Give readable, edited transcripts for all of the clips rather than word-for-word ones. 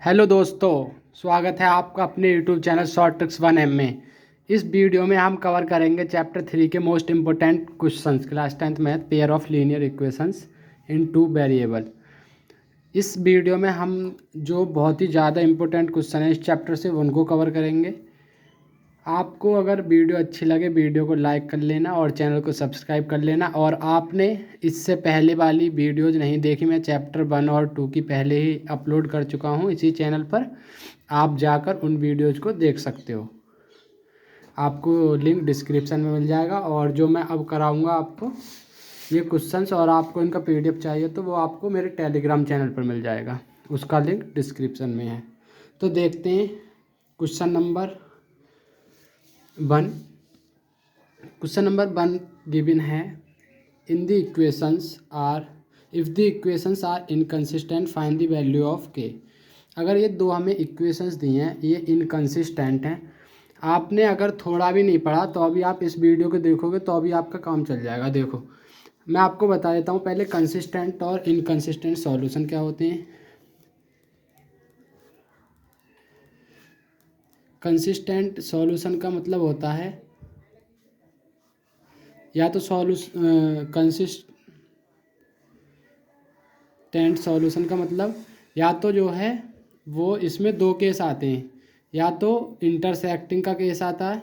Hello दोस्तों, स्वागत है आपका अपने YouTube channel short tricks 1M में। इस वीडियो में हम कवर करेंगे चैप्टर 3 के most important questions, class 10th math, pair of linear equations in two variable. इस वीडियो में हम जो बहुत ही ज़्यादा इम्पोर्टेंट क्वेश्चन है इस चैप्टर से उनको कवर करेंगे। आपको अगर वीडियो अच्छी लगे वीडियो को लाइक कर लेना और चैनल को सब्सक्राइब कर लेना। और आपने इससे पहले वाली वीडियोज़ नहीं देखी, मैं चैप्टर 1 और 2 की पहले ही अपलोड कर चुका हूँ इसी चैनल पर, आप जाकर उन वीडियोज़ को देख सकते हो। आपको लिंक डिस्क्रिप्शन में मिल जाएगा। और जो मैं अब कराऊंगा आपको ये क्वेश्चंस, और आपको इनका PDF चाहिए तो वो आपको मेरे टेलीग्राम चैनल पर मिल जाएगा, उसका लिंक डिस्क्रिप्शन में है। तो देखते हैं question number 1। Question number 1 given है, in the equations are if the equations are inconsistent find the value of K. अगर ये दो हमें इक्वेशंस दी हैं, ये इनकंसिस्टेंट हैं, आपने अगर थोड़ा भी नहीं पढ़ा तो अभी आप इस वीडियो को देखोगे तो अभी आपका काम चल जाएगा। देखो, मैं आपको बता देता हूँ पहले कंसिस्टेंट और इनकंसिस्टेंट सॉल्यूशन क्या होते हैं। कंसिस्टेंट सॉल्यूशन का मतलब होता है, या तो कंसिस्टेंट सॉल्यूशन का मतलब या तो जो है वो इसमें दो केस आते हैं, या तो इंटरसेक्टिंग का केस आता है,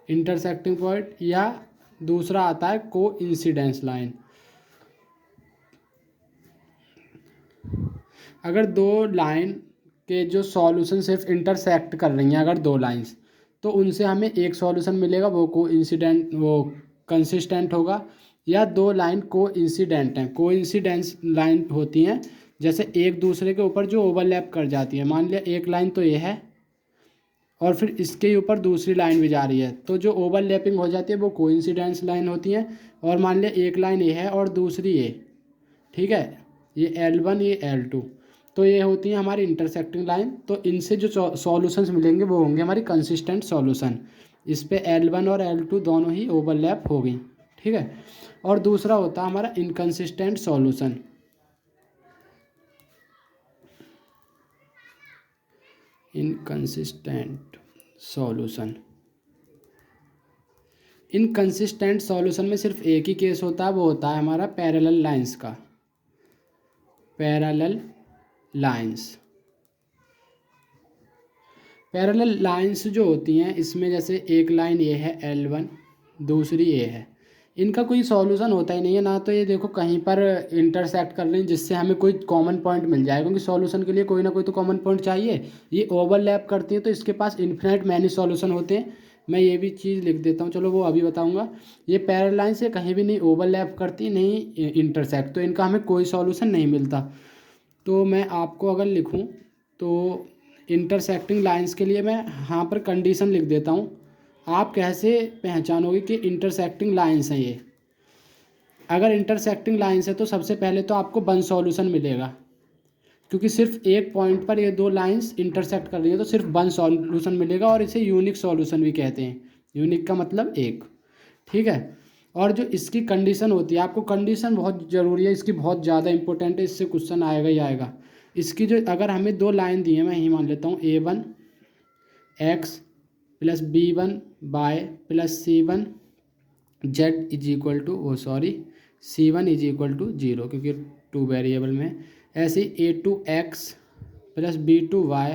इंटरसेक्टिंग पॉइंट, या दूसरा आता है को इंसिडेंस लाइन। अगर दो लाइन के जो सॉल्यूशन सिर्फ इंटरसेक्ट कर रही हैं, अगर दो लाइंस, तो उनसे हमें एक सॉल्यूशन मिलेगा, वो कंसिस्टेंट होगा। या दो लाइन को इंसिडेंट हैं, को इंसिडेंस लाइन होती हैं जैसे एक दूसरे के ऊपर जो ओवरलैप कर जाती है। मान लिया एक लाइन तो ये है और फिर इसके ऊपर दूसरी लाइन भी जा रही है, तो जो ओवरलैपिंग हो जाती है वो कोइंसिडेंस लाइन होती है। और मान लिया एक लाइन ये है और दूसरी ये, ठीक है, ये L1 ये L2, तो ये होती है हमारी इंटरसेक्टिंग लाइन। तो इनसे जो सॉल्यूशंस मिलेंगे वो होंगे हमारी कंसिस्टेंट सॉल्यूशन। इस पे L1 और L2 दोनों ही ओवरलैप हो गई, ठीक है। और दूसरा होता है हमारा inconsistent solution. Inconsistent solution, inconsistent solution में सिर्फ एक ही केस होता है, वो होता है हमारा पैरेलल लाइंस का, पैरेलल लाइंस। पैरेलल लाइंस जो होती हैं इसमें जैसे एक लाइन ये है L1, दूसरी ये है, इनका कोई सॉल्यूशन होता ही नहीं है ना। तो ये देखो कहीं पर इंटरसेक्ट कर रही हैं जिससे हमें कोई कॉमन पॉइंट मिल जाए, क्योंकि सॉल्यूशन के लिए कोई ना कोई तो कॉमन पॉइंट चाहिए। ये ओवरलैप करती हैं तो इसके पास इन्फिनाइट मैनी सॉल्यूशन होते हैं। मैं ये भी चीज़ लिख देता हूँ, चलो वो अभी बताऊँगा। ये पैरेलल लाइन से कहीं भी नहीं ओवरलैप करती, नहीं इंटरसेक्ट, तो इनका हमें कोई सॉल्यूशन नहीं मिलता। तो मैं आपको अगर लिखूँ तो इंटरसेक्टिंग लाइंस के लिए मैं यहाँ पर कंडीशन लिख देता हूँ। आप कैसे पहचानोगे कि इंटरसेक्टिंग लाइंस हैं ये। अगर इंटरसेक्टिंग लाइंस है तो सबसे पहले तो आपको वन सॉल्यूशन मिलेगा, क्योंकि सिर्फ एक पॉइंट पर ये दो लाइंस इंटरसेक्ट कर रही है तो सिर्फ वन सॉल्यूशन मिलेगा। और इसे यूनिक सॉल्यूशन भी कहते हैं। यूनिक का मतलब एक, ठीक है। और जो इसकी कंडीशन होती है, आपको कंडीशन बहुत ज़रूरी है, इसकी बहुत ज़्यादा इंपॉर्टेंट है, इससे क्वेश्चन आएगा ही आएगा। इसकी जो अगर हमें दो लाइन दी है, मैं यही मान लेता हूँ A1 x plus B1 y plus C1 z is equal to C1 is equal to 0, क्योंकि टू वेरिएबल में। ऐसे A2 x plus B2 y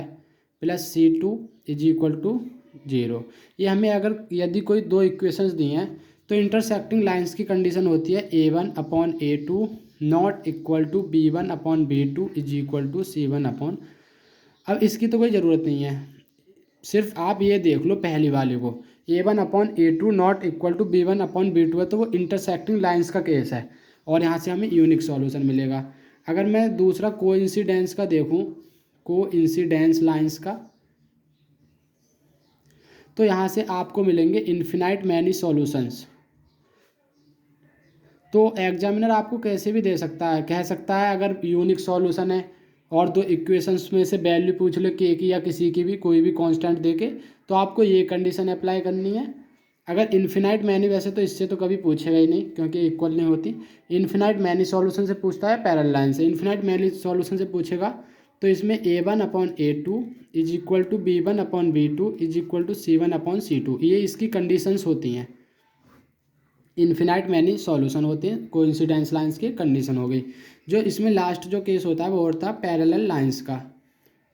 plus C2 is equal to 0। ये हमें अगर यदि कोई दो इक्वेशंस दी हैं तो इंटरसेक्टिंग लाइंस की कंडीशन होती है A1 upon A2 not equal to B1 upon B2 is equal to C1 upon. अब इसकी तो कोई ज़रूरत नहीं है, सिर्फ आप ये देख लो पहली वाले को, A1 upon A2 not equal to B1 upon B2 है, तो वो इंटरसेक्टिंग लाइंस का केस है और यहाँ से हमें यूनिक सॉल्यूशन मिलेगा। अगर मैं दूसरा कोइंसिडेंस का देखूँ, कोइंसिडेंस लाइंस का, तो यहाँ से आपको मिलेंगे इन्फिनाइट मैनी सॉल्यूशंस। तो एग्जामिनर आपको कैसे भी दे सकता है, कह सकता है अगर यूनिक सॉल्यूशन है और दो इक्वेशंस में से वैल्यू पूछ ले के की या किसी की भी, कोई भी कांस्टेंट देके, तो आपको ये कंडीशन अप्लाई करनी है। अगर इन्फिनाइट मैनी, वैसे तो इससे तो कभी पूछेगा ही नहीं क्योंकि इक्वल नहीं होती। इन्फिनाइट मैनी सॉल्यूशन से पूछता है, पैरेलल लाइन से। इन्फिनाइट मैनी सॉल्यूशन से पूछेगा तो इसमें A1/A2 is equal to B1/B2 is equal to C1/C2, ये इसकी कंडीशंस होती हैं। इन्फिनाइट मैनी सॉल्यूशन होते हैं, कोइंसिडेंस लाइंस की कंडीशन हो गई। जो इसमें लास्ट जो केस होता है वो होता है पैरेलल लाइंस का,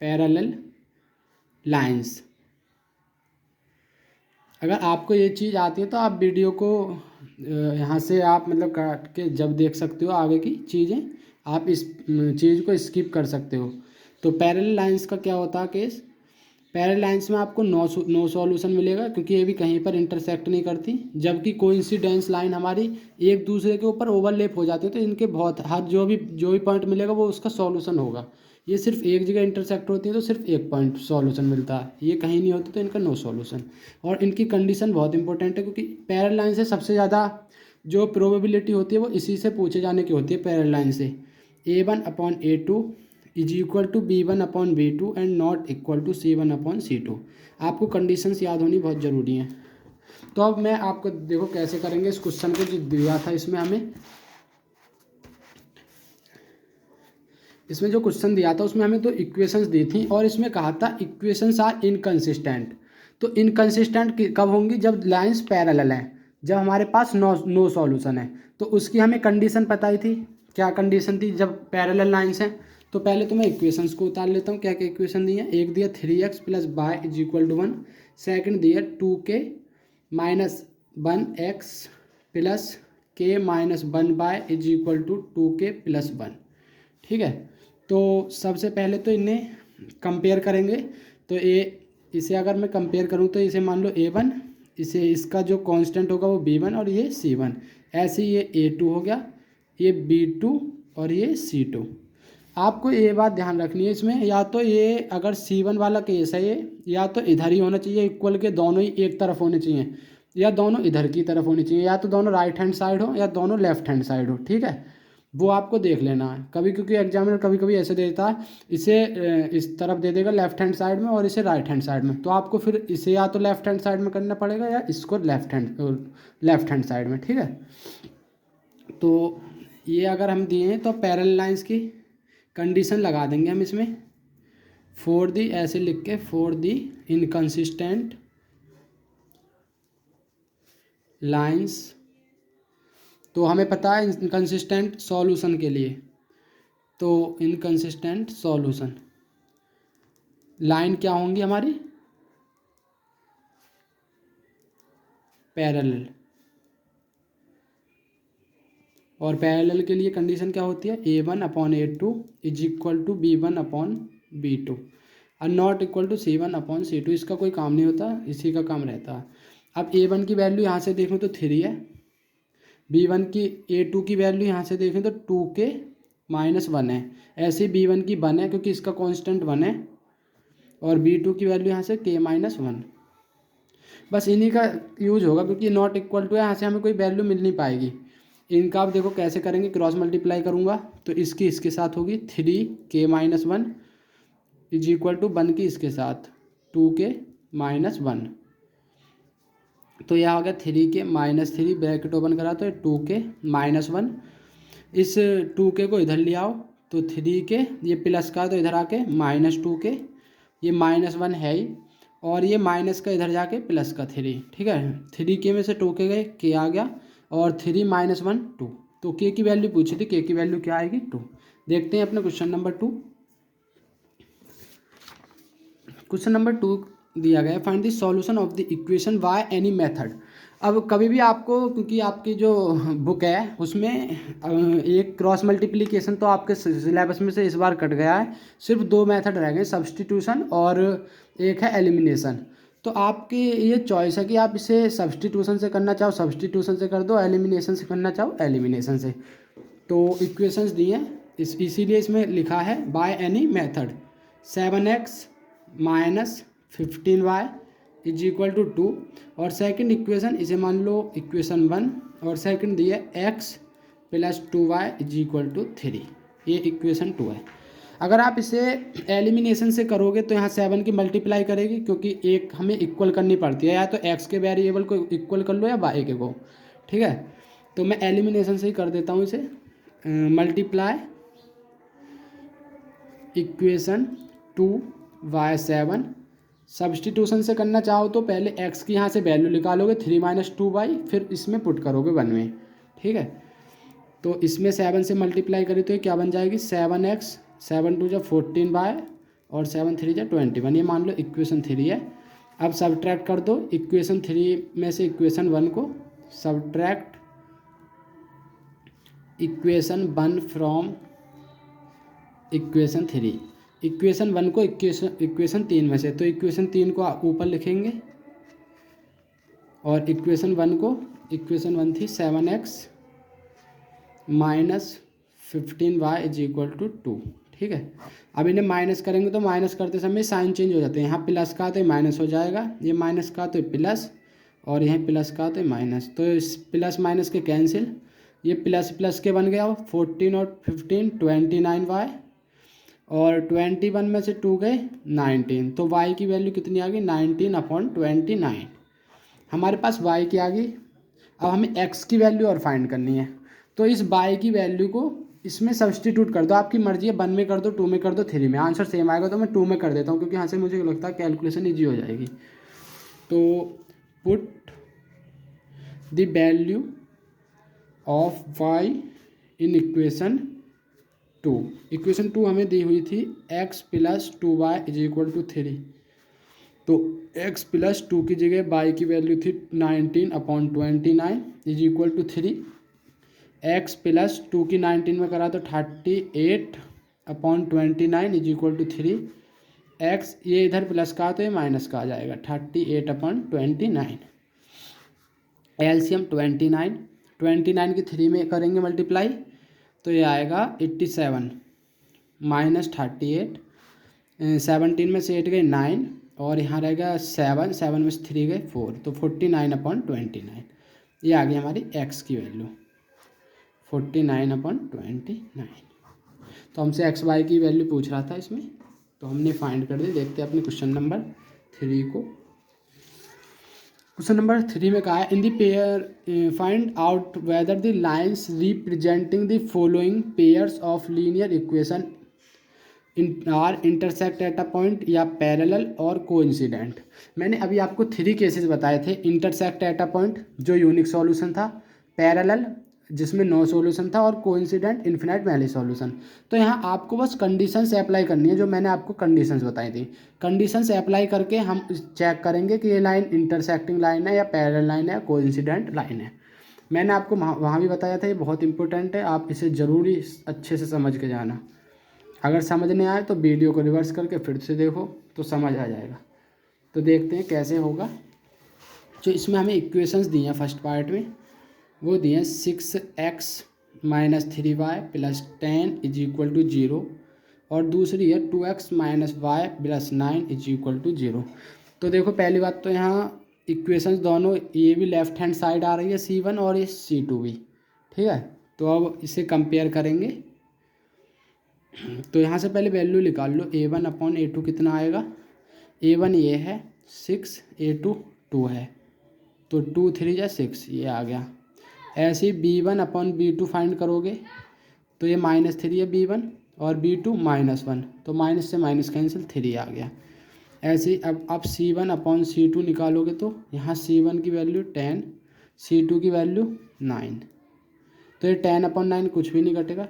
पैरेलल लाइंस। अगर आपको ये चीज़ आती है तो आप वीडियो को यहाँ से आप मतलब काट के जब देख सकते हो आगे की चीज़ें, आप इस चीज़ को स्किप कर सकते हो। तो पैरेलल लाइंस का क्या होता है केस, पैरेलल लाइंस में आपको नो सॉल्यूशन मिलेगा क्योंकि ये भी कहीं पर इंटरसेक्ट नहीं करती, जबकि कोइंसिडेंस लाइन हमारी एक दूसरे के ऊपर ओवरलैप हो जाती है, तो इनके बहुत हर जो भी पॉइंट मिलेगा वो उसका सॉल्यूशन होगा। ये सिर्फ एक जगह इंटरसेक्ट होती है तो सिर्फ एक पॉइंट सॉल्यूशन मिलता है, ये कहीं नहीं होती तो इनका नो सॉल्यूशन। और इनकी कंडीशन बहुत इंपॉर्टेंट है क्योंकि पैरेलल लाइन से सबसे ज़्यादा जो प्रोबेबिलिटी होती है वो इसी से पूछे जाने की होती है, पैरेलल लाइन से। A1/A2 is equal to B1/B2 and not equal to C1/C2। आपको कंडीशंस याद होनी बहुत ज़रूरी हैं। तो अब मैं आपको देखो कैसे करेंगे इस क्वेश्चन को, जो दिया था इसमें जो क्वेश्चन दिया था उसमें हमें तो इक्वेशंस दी थी और इसमें कहा था इक्वेशंस आर इनकंसिस्टेंट। तो इनकंसिस्टेंट कब होंगी, जब लाइंस पैरेलल हैं, जब हमारे पास नो सॉल्यूशन है। तो उसकी हमें कंडीशन पता ही थी, क्या कंडीशन थी जब पैरेलल लाइंस हैं। तो पहले तो मैं इक्वेशंस को उतार लेता हूँ, क्या क्या इक्वेशन दी है। एक दिया 3x + y is equal to 1, second दिया 2k - 1x + k - 1y is equal to 2k + 1। ठीक है, तो सबसे पहले तो इन्हें कंपेयर करेंगे। तो इसे अगर मैं कंपेयर करूँ तो इसे मान लो A1, इसे इसका जो कांस्टेंट होगा वो B1 और ये C1। ऐसे ये A2 हो गया, ये B2 और ये C2। आपको ये बात ध्यान रखनी है इसमें, या तो ये अगर C1 वाला केस है ये, या तो इधर ही होना चाहिए इक्वल के, दोनों ही एक तरफ होने चाहिए, या दोनों इधर की तरफ होनी चाहिए, या तो दोनों राइट हैंड साइड हो या दोनों लेफ्ट हैंड साइड हो। ठीक है, वो आपको देख लेना है कभी, क्योंकि एग्जामिनर कभी कभी ऐसे देता है, इसे इस तरफ दे देगा लेफ्ट हैंड साइड में और इसे राइट हैंड साइड में, तो आपको फिर इसे या तो लेफ्ट हैंड साइड में करना पड़ेगा या इसको लेफ्ट हैंड साइड में। ठीक है, तो ये अगर हम दिए हैं तो पैरेलल लाइंस की कंडीशन लगा देंगे हम इसमें, फॉर दी, ऐसे लिख के, फॉर दी इनकंसिस्टेंट लाइंस। तो हमें पता है इनकंसिस्टेंट सॉल्यूशन के लिए, तो इनकंसिस्टेंट सॉल्यूशन लाइन क्या होंगी हमारी, पैरेलल। और पैरेलल के लिए कंडीशन क्या होती है, A1/A2 is equal to B1/B2 और नॉट इक्वल टू C1/C2। इसका कोई काम नहीं होता, इसी का काम रहता है। अब A1 की वैल्यू यहाँ से देखूँ तो 3 है, A2 की वैल्यू यहाँ से देखें तो 2k - 1 है, ऐसे B1 की 1 है क्योंकि इसका कांस्टेंट 1 है, और B2 की वैल्यू यहाँ से k - 1। बस इन्हीं का यूज होगा क्योंकि नॉट इक्वल टू है, यहाँ से हमें कोई वैल्यू मिल नहीं पाएगी। इनका आप देखो कैसे करेंगे, क्रॉस मल्टीप्लाई करूँगा तो इसकी इसके साथ होगी 3k - 1 इज इक्वल टू 1 की इसके साथ 2k - 1। तो यह आ गया 3k - 3 ब्रैकेट ओपन करा तो 2k - 1। इस 2k को इधर ले आओ तो 3k, ये प्लस का तो इधर आके -2k, ये -1 है ही, और ये माइनस का इधर जाके प्लस का 3। ठीक है, 3k में से 2k गए, k आ गया, और 3 - 1 2। तो k की वैल्यू पूछी थी, k की वैल्यू क्या आएगी 2। देखते हैं अपने क्वेश्चन नंबर 2। क्वेश्चन नंबर 2 दिया गया, find the solution of the equation by any method. अब कभी भी आपको, क्योंकि आपकी जो बुक है उसमें एक क्रॉस मल्टीप्लिकेशन तो आपके सिलेबस में से इस बार कट गया है, सिर्फ 2 मेथड रह गए, सब्सटीट्यूशन और एक है एलिमिनेशन। तो आपकी ये चॉइस है कि आप इसे सब्सटीट्यूशन से करना चाहो सब्सटीट्यूशन से कर दो, एलिमिनेशन से करना चाहो एलिमिनेशन से। तो इक्वेशंस दिए हैं, इसीलिए इसमें लिखा है by any method. 7x - 15y is equal to 2, और सेकंड इक्वेशन इसे मान लो इक्वेशन 1, और सेकंड दिए x + 2y is equal to 3, ये इक्वेशन 2 है। अगर आप इसे एलिमिनेशन से करोगे तो यहाँ 7 की मल्टीप्लाई करेगी, क्योंकि एक हमें इक्वल करनी पड़ती है, या तो एक्स के वेरिएबल को इक्वल कर लो या वाई के को, ठीक है। तो मैं एलिमिनेशन से ही कर देता हूँ इसे, मल्टीप्लाई इक्वेशन 2y7। सब्सटीट्यूशन से करना चाहो तो पहले x की यहाँ से वैल्यू निकालोगे 3 - 2y, फिर इसमें पुट करोगे 1 में, ठीक है। तो इसमें 7 से मल्टीप्लाई करें तो ये क्या बन जाएगी 7x, 7 2 = 14y और 7 3 = 21, ये मान लो इक्वेशन 3 है। अब सब्ट्रैक्ट कर दो इक्वेशन 3 में से इक्वेशन 1 को, subtract equation 1 from equation 3, equation 1 को इक्वेशन 3 में से, तो इक्वेशन 3 को ऊपर लिखेंगे और इक्वेशन 1 को, इक्वेशन 1 थी 7x - 15y = 2, ठीक है। अब इन्हें माइनस करेंगे तो माइनस करते समय साइन चेंज हो जाते हैं, यहाँ प्लस का तो माइनस हो जाएगा, ये माइनस का तो प्लस, और यहाँ प्लस का तो माइनस, तो इस प्लस माइनस के कैंसिल, ये प्लस प्लस के बन गया 14 और 15 29y, और 21 में से 2 गए 19, तो y की वैल्यू कितनी आ गई 19/29, हमारे पास y की आ गई। अब हमें x की वैल्यू और फाइंड करनी है, तो इस y की वैल्यू को इसमें सब्सटीट्यूट कर दो, आपकी मर्जी है 1 में कर दो, 2 में कर दो, 3 में, आंसर सेम आएगा, तो मैं 2 में कर देता हूँ क्योंकि यहाँ से मुझे लगता है कैलकुलेशन ईजी हो जाएगी। तो put the value of y in equation 2, equation 2 हमें दी हुई थी x + 2y = 3, तो x + 2 की जगह y की वैल्यू थी 19/29 = 3, x + 2 की 19 में करा तो 38/29 = 3, x ये इधर प्लस का तो ये माइनस का आ जाएगा 38/29, एलसीएम 29 की 3 में करेंगे मल्टीप्लाई तो ये आएगा 87 - 38, 17 में से 8 गए 9, और यहाँ रहेगा 7 में से 3 गए 4, तो 49/29, ये आ गई हमारी x की वैल्यू 49/29। तो हमसे एक्स वाई की वैल्यू पूछ रहा था इसमें, तो हमने फाइंड कर दी। देखते हैं अपने क्वेश्चन नंबर 3 को। क्वेश्चन नंबर 3 में कहा है in the pair find out whether the lines representing the following pairs of linear equation are intersect at a point, या पैरेलल और कोइंसिडेंट। मैंने अभी आपको 3 केसेस बताए थे, इंटरसेक्ट एट अ पॉइंट जो यूनिक सॉल्यूशन था, पैरेलल जिसमें नो सॉल्यूशन था, और कोइंसिडेंट इन्फिनाइट वैल्यू सॉल्यूशन। तो यहाँ आपको बस कंडीशंस अप्लाई करनी है, जो मैंने आपको कंडीशंस बताई थी। कंडीशंस अप्लाई करके हम चेक करेंगे कि ये लाइन इंटरसेक्टिंग लाइन है या पैरेलल लाइन है या कोइंसिडेंट लाइन है। मैंने आपको वहाँ भी बताया था, ये बहुत इंपॉर्टेंट है, आप इसे ज़रूरी अच्छे से समझ के जाना। अगर समझ नहीं आए तो वीडियो को रिवर्स करके फिर से देखो तो समझ आ जाएगा। तो देखते हैं कैसे होगा। जो इसमें हमें इक्वेशंस दी हैं फर्स्ट पार्ट में, वो दिए हैं 6x - 3y + 10 = 0, और दूसरी है 2x - y + 9 = 0। तो देखो पहली बात तो यहाँ इक्वेशंस दोनों, ये भी लेफ्ट हैंड साइड आ रही है C1 और ये C2 भी, ठीक है। तो अब इसे कंपेयर करेंगे, तो यहाँ से पहले वैल्यू निकाल लो, A1/A2 कितना आएगा, A1 ये है 6, A2 2 है, तो 2 3 = 6, ये आ गया। ऐसे ही B1/B2 फाइंड करोगे तो ये -3 है B1, और B2 -1, तो माइनस से माइनस कैंसिल 3 आ गया। ऐसे ही अब C1/C2 निकालोगे तो यहाँ C1 की वैल्यू 10, C2 की वैल्यू 9, तो ये 10/9 कुछ भी नहीं घटेगा।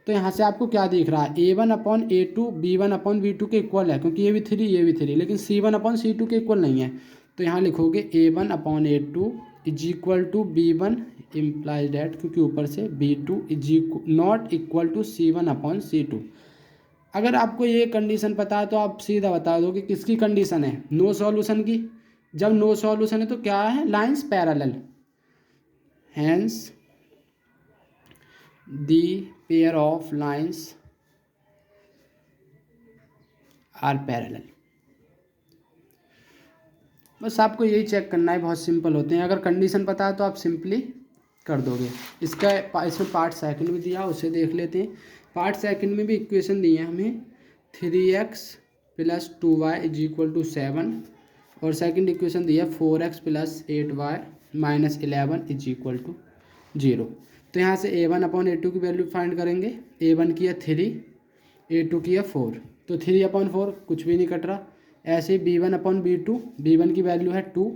तो यहाँ से आपको क्या दिख रहा है, A1/A2 B1/B2 के इक्वल है, क्योंकि ये भी 3 ये भी 3, लेकिन C1/C2 के इक्वल नहीं है। तो यहाँ लिखोगे A1/A2 = B1 इम्प्लाइज डैट, क्योंकि ऊपर से B2 not equal to C1/C2। अगर आपको ये कंडीशन पता है तो आप सीधा बता दो कि किसकी कंडीशन है, नो सॉल्यूशन की। जब नो सॉल्यूशन है तो क्या है, lines parallel, hence the pair of lines are parallel. बस आपको यही चेक करना है, बहुत सिंपल होते हैं। अगर कंडीशन पता है तो आप सिंपली कर दोगे। इसमें पार्ट सेकंड भी दिया, उसे देख लेते हैं। पार्ट सेकंड में भी इक्वेशन दी है हमें 3x plus 2y is equal to 7 और सेकंड इक्वेशन दी है 4x plus 8y minus 11 is equal to 0। तो यहाँ से a1 अपॉन a2 की वैल्यू फाइंड करेंगे। a1 की है 3, a2 की है 4, तो 3 अपॉन 4 कुछ भी नहीं कट रहा। ऐसे ही b1 अपॉन b2, b1 की वैल्यू है 2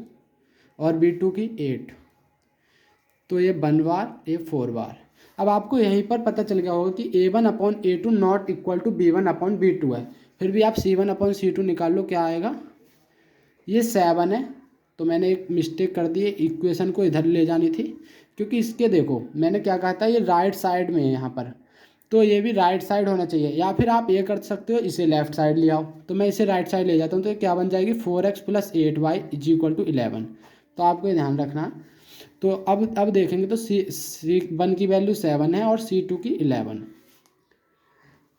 और b2 की 8, तो ये 1 बार ये 4 बार। अब आपको यहीं पर पता चल गया होगा कि a1 upon a2 not equal to b1 upon b2 है। फिर भी आप c1 अपॉन c2 निकाल लो, क्या आएगा, ये 7 है। तो मैंने एक मिस्टेक कर दी है, इक्वेशन को इधर ले जानी थी, क्योंकि इसके देखो मैंने क्या कहा था, ये राइट साइड में है यहाँ पर, तो ये भी राइट साइड होना चाहिए। या फिर आप ये कर सकते हो, इसे लेफ्ट साइड ले आओ, तो मैं इसे राइट साइड ले जाता हूँ, तो ये क्या बन जाएगी 4x plus 8y is equal to 11। तो आपको ये ध्यान रखना। तो अब देखेंगे तो C1 की वैल्यू 7 है और C2 की 11,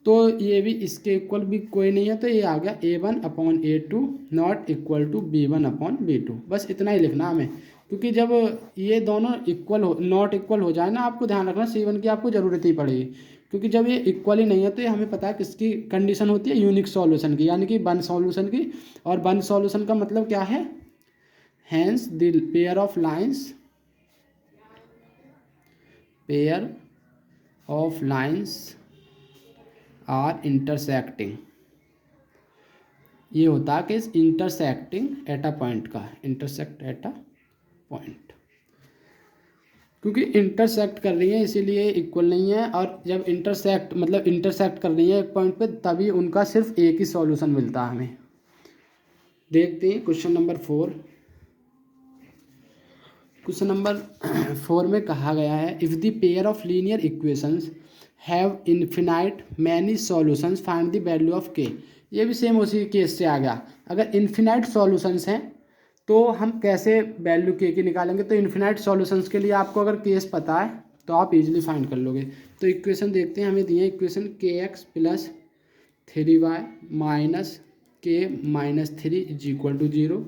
तो ये भी इसके इक्वल भी कोई नहीं है, तो ये आ गया a1 upon a2 not equal to b1 upon b2। बस इतना ही लिखना हमें, क्योंकि जब ये दोनों इक्वल हो नॉट इक्वल हो जाए ना, आपको ध्यान रखना C1 की आपको ज़रूरत ही पड़ेगी, क्योंकि जब ये इक्वल ही नहीं है तो ये हमें पता है किसकी कंडीशन होती है, यूनिक सॉल्यूशन की, यानी कि वन सॉल्यूशन की। और वन सॉल्यूशन का मतलब क्या है, hence the pair of lines are intersecting. ये होता है कि इंटरसेक्टिंग एट अ पॉइंट का, इंटरसेक्ट एट अ पॉइंट, क्योंकि इंटरसेक्ट कर रही है इसीलिए इक्वल नहीं है। और जब इंटरसेक्ट मतलब इंटरसेक्ट कर रही है एक पॉइंट पे, तभी उनका सिर्फ एक ही सॉल्यूशन मिलता है हमें। देखते हैं क्वेश्चन नंबर 4। क्वेश्चन नंबर 4 में कहा गया है, if the pair of linear equations have infinite many solutions find the value of के। ये भी सेम उसी केस से आ गया। अगर इन्फिनाइट सॉल्यूशंस हैं तो हम कैसे वैल्यू के की निकालेंगे। तो इन्फिनाइट सॉल्यूशंस के लिए आपको अगर केस पता है तो आप इजीली फाइंड कर लोगे। तो इक्वेशन देखते हैं, हमें दिए equation kx plus 3y minus के माइनस 3 इज इक्वल टू 0।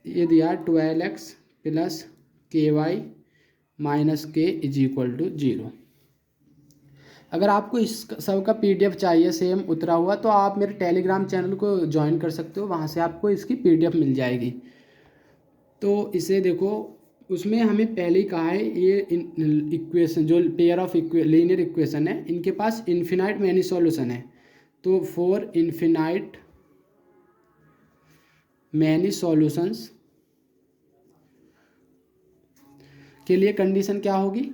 ये दिया 12x प्लस ky माइनस के इज इक्वल टू 0। अगर आपको इस सब का PDF चाहिए सेम उतरा हुआ, तो आप मेरे टेलीग्राम चैनल को ज्वाइन कर सकते हो, वहाँ से आपको इसकी PDF मिल जाएगी। तो इसे देखो, उसमें हमें पहले ही कहा है ये इक्वेशन जो पेयर ऑफ लीनियर इक्वेशन है, इनके पास इन्फिनाइट मैनी सॉल्यूशन है। तो फॉर इन्फिनाइट मैनी सॉल्यूशंस के लिए कंडीशन क्या होगी,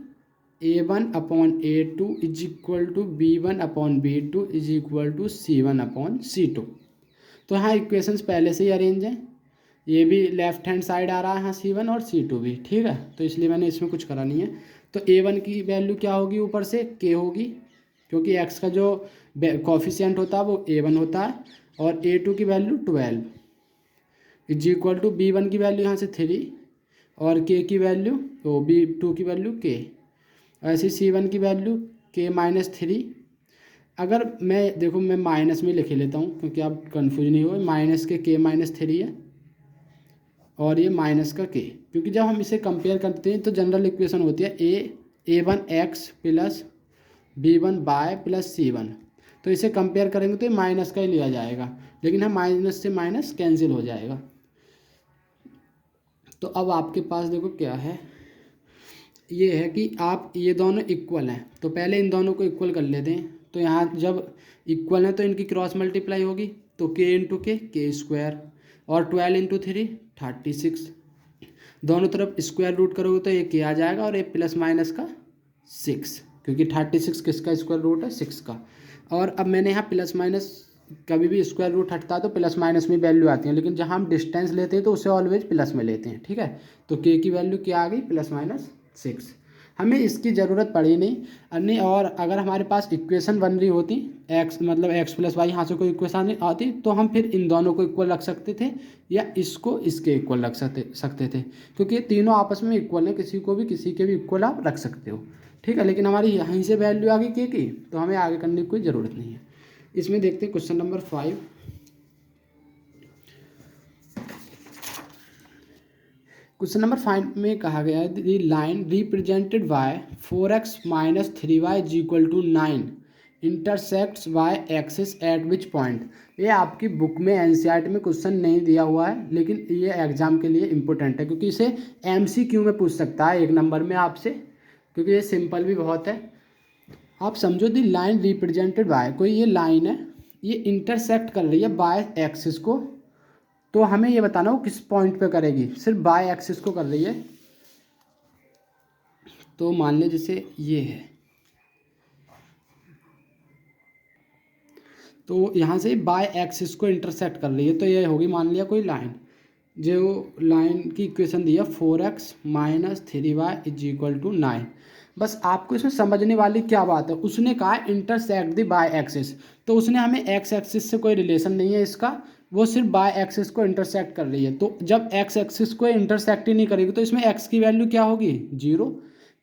a1 upon a2 is equal to b1 upon b2 is equal to c1 upon c2। तो यहाँ इक्वेशंस पहले से ही अरेंज हैं, ये भी लेफ्ट हैंड साइड आ रहा है यहाँ c1 और c2 भी, ठीक है। तो इसलिए मैंने इसमें कुछ करा नहीं है। तो a1 की वैल्यू क्या होगी, ऊपर से k होगी, क्योंकि x का जो कॉफिशिएंट होता है वो a1 होता है, और a2 की value 12 is equal to b1 की वैल्यू यहाँ से 3 और k की वैल्यू तो b2 की वैल्यू k, ऐसे c1 की वैल्यू k माइनस 3। अगर मैं देखो मैं माइनस में लिख लेता हूँ क्योंकि आप कन्फ्यूज नहीं हो, माइनस के k माइनस 3 है और ये माइनस का k, क्योंकि जब हम इसे कंपेयर करते हैं तो जनरल इक्वेशन होती है a1x plus b1 bye plus c1। तो इसे कंपेयर करेंगे तो ये माइनस का ही लिया जाएगा, लेकिन हम माइनस से माइनस कैंसिल हो जाएगा। तो अब आपके पास देखो क्या है, ये है कि आप ये दोनों इक्वल हैं, तो पहले इन दोनों को इक्वल कर लेते हैं। तो यहाँ जब इक्वल है तो इनकी क्रॉस मल्टीप्लाई होगी, तो k इंटू के स्क्वायर और 12 इंटू 3 36, दोनों तरफ स्क्वायर रूट करोगे तो ये k आ जाएगा और ये प्लस माइनस का 6, क्योंकि 36 किसका स्क्वायर रूट है 6 का। और अब मैंने यहाँ प्लस माइनस, कभी भी स्क्वायर रूट हटता है तो प्लस माइनस में वैल्यू आती है, लेकिन जहाँ हम डिस्टेंस लेते हैं तो उसे ऑलवेज प्लस में लेते हैं, ठीक है। तो k की वैल्यू क्या आ गई, प्लस माइनस 6। हमें इसकी ज़रूरत पड़ी नहीं। और अगर हमारे पास इक्वेशन बन रही होती x मतलब x प्लस वाई, यहाँ से कोई इक्वेशन आती तो हम फिर इन दोनों को इक्वल रख सकते थे या इसको इसके इक्वल रख सकते थे, क्योंकि तीनों आपस में इक्वल हैं, किसी को भी किसी के भी इक्वल आप रख सकते हो, ठीक है। लेकिन हमारी यहीं से वैल्यू आ गई k की, तो हमें आगे करने की कोई ज़रूरत नहीं है। इसमें देखते हैं क्वेश्चन नंबर 5। क्वेश्चन नंबर 5 में कहा गया है, the line represented by 4x minus 3y is equal to 9 intersects y axis at which point. ये आपकी बुक में एनसीईआरटी में क्वेश्चन नहीं दिया हुआ है, लेकिन ये एग्जाम के लिए इम्पोर्टेंट है क्योंकि इसे एमसीक्यू में पूछ सकता है 1 नंबर में आपसे, क्योंकि ये सिंपल भी बहुत है। आप समझो दी लाइन रिप्रेजेंटेड बाय, कोई ये लाइन है, ये इंटरसेक्ट कर रही है बाय एक्सिस को, तो हमें ये बताना हो किस पॉइंट पे करेगी। सिर्फ बाय एक्सिस को कर रही है, तो मान लीजिए जैसे ये है, तो यहाँ से बाय एक्सिस को इंटरसेक्ट कर रही है, तो ये होगी मान लिया कोई लाइन, जो लाइन की इक्वेशन दी है 4x - 3y = 9। बस आपको इसमें समझने वाली क्या बात है, उसने कहा इंटरसेक्ट दी बाय एक्सिस, तो उसने हमें एक्स एक्सिस से कोई रिलेशन नहीं है इसका, वो सिर्फ बाय एक्सिस को इंटरसेक्ट कर रही है। तो जब एक्स एक्सिस को इंटरसेक्ट ही नहीं करेगी तो इसमें एक्स की वैल्यू क्या होगी, 0,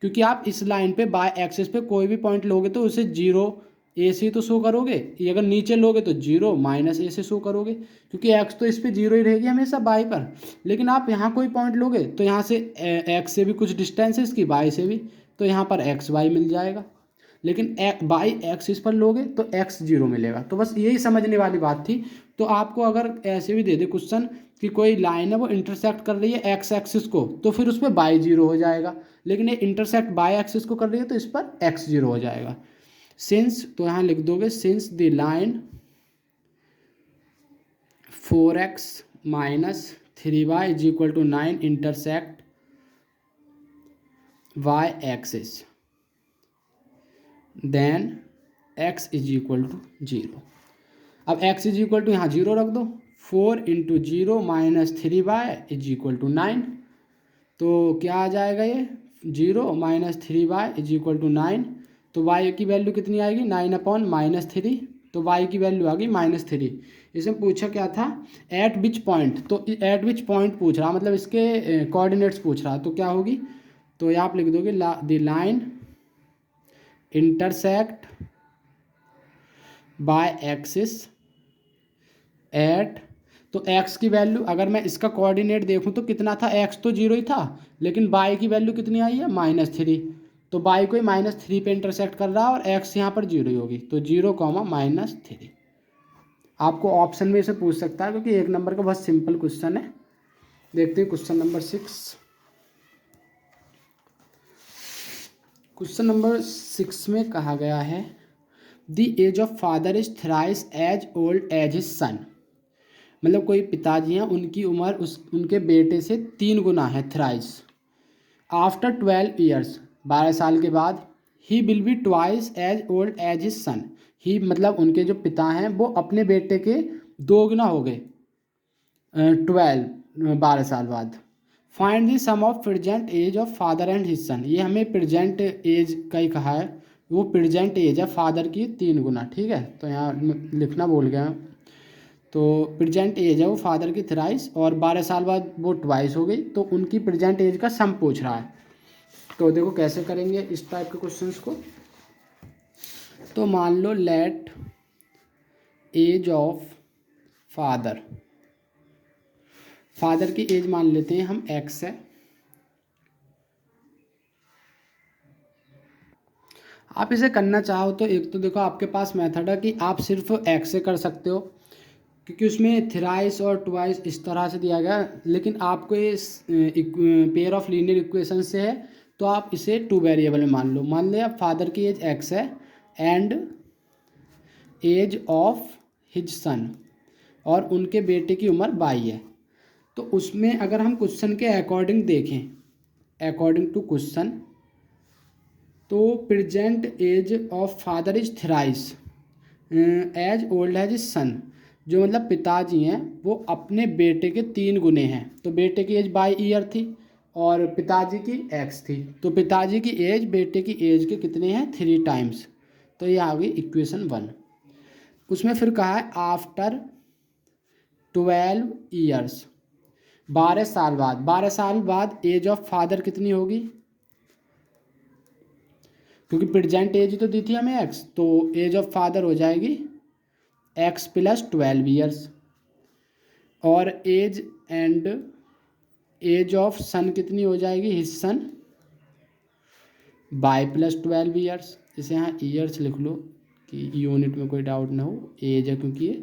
क्योंकि आप इस लाइन पे बाय एक्सिस पे कोई भी पॉइंट लोगे तो उसे 0 ए से तो शो करोगे, ये अगर नीचे लोगे तो 0 - ए से शो करोगे, क्योंकि एक्स तो इस पे 0 ही रहेगी हमेशा बाई पर। लेकिन आप यहाँ कोई पॉइंट लोगे तो यहाँ से एक्स से भी कुछ डिस्टेंस है इसकी, बाई से भी, तो यहाँ पर एक्स वाई मिल जाएगा। लेकिन बाई एक्स इस पर लोगे तो एक्स 0 मिलेगा। तो बस यही समझने वाली बात थी। तो आपको अगर ऐसे भी दे दे क्वेश्चन कि कोई लाइन है वो इंटरसेक्ट कर रही है एक्स एक्सिस को, तो फिर उस पर बाई 0 हो जाएगा, लेकिन ये इंटरसेक्ट बाई एक्सिस को कर रही है तो इस पर एक्स 0 हो जाएगा। सिंस, तो यहाँ लिख दोगे since the line 4x - 3y = 9 intersect y axis, then x = 0। अब x = यहाँ 0 रख दो, 4 × 0 - 3y = 9, तो क्या आ जाएगा ये 0 - 3y = 9, तो y की वैल्यू कितनी आएगी 9/-3, तो y की वैल्यू आ गई -3। इसमें पूछा क्या था, एट विच पॉइंट, तो एट विच पॉइंट पूछ रहा, मतलब इसके कोऑर्डिनेट्स पूछ रहा, तो क्या होगी, तो यहाँ आप लिख दोगे the line intersect by axis at, तो x की वैल्यू अगर मैं इसका कोऑर्डिनेट देखूं तो कितना था, x तो 0 ही था, लेकिन y की वैल्यू कितनी आई है -3, तो y को -3 पे इंटरसेक्ट कर रहा है और x यहाँ पर 0 ही होगी, तो 0, -3। आपको ऑप्शन में इसे पूछ सकता है क्योंकि 1 नंबर का बहुत सिंपल क्वेश्चन है। देखते हैं क्वेश्चन नंबर 6। क्वेश्चन नंबर 6 में कहा गया है the age of father is thrice as old as his son, मतलब कोई पिताजी हैं उनकी उम्र उनके बेटे से 3 गुना है, थ्राइस। आफ्टर 12 ईयर्स, 12 साल के बाद, he will be twice as old as his son, he मतलब उनके जो पिता हैं वो अपने बेटे के 2 गुना हो गए 12 साल बाद। Find the sum of present age of father and his son, ये हमें प्रेजेंट एज का ही कहा है, वो प्रेजेंट एज है फादर की 3 गुना, ठीक है, तो यहाँ लिखना भूल गया, तो प्रेजेंट एज है वो फादर की थ्राइस और 12 साल बाद वो ट्वाइस हो गई, तो उनकी प्रेजेंट एज का सम पूछ रहा है। तो देखो कैसे करेंगे इस टाइप के क्वेश्चंस को, तो मान लो let age of father, father की एज मान लेते हैं हम x है, आप इसे करना चाहो तो एक तो देखो आपके पास मेथड है कि आप सिर्फ x से कर सकते हो, क्योंकि उसमें थ्राइस और ट्वाइस इस तरह से दिया गया, लेकिन आपको ये पेयर ऑफ लीनियर इक्वेशन से है, तो आप इसे 2 वेरिएबल में मान ले आप फादर की एज x है and age of his son, और उनके बेटे की उम्र 22 है। तो उसमें अगर हम क्वेश्चन के अकॉर्डिंग देखें, अकॉर्डिंग टू क्वेश्चन, तो present age of father is thrice as old as his son, जो मतलब पिताजी हैं वो अपने बेटे के 3 गुने हैं, तो बेटे की एज 22 ईयर थी और पिताजी की x थी, तो पिताजी की एज बेटे की एज के कितने हैं 3 टाइम्स, तो ये आ गई इक्वेशन 1। उसमें फिर कहा है आफ्टर 12 ईयर्स, 12 साल बाद, 12 साल बाद एज ऑफ फादर कितनी होगी, क्योंकि प्रेजेंट एज तो दी थी हमें x, तो एज ऑफ फादर हो जाएगी x + 12 ईयर्स, और एज एंड एज ऑफ सन कितनी हो जाएगी हिज सन y + 12 ईयर्स, इसे यहाँ ईयर्स लिख लो कि यूनिट में कोई डाउट ना हो, एज है क्योंकि ये,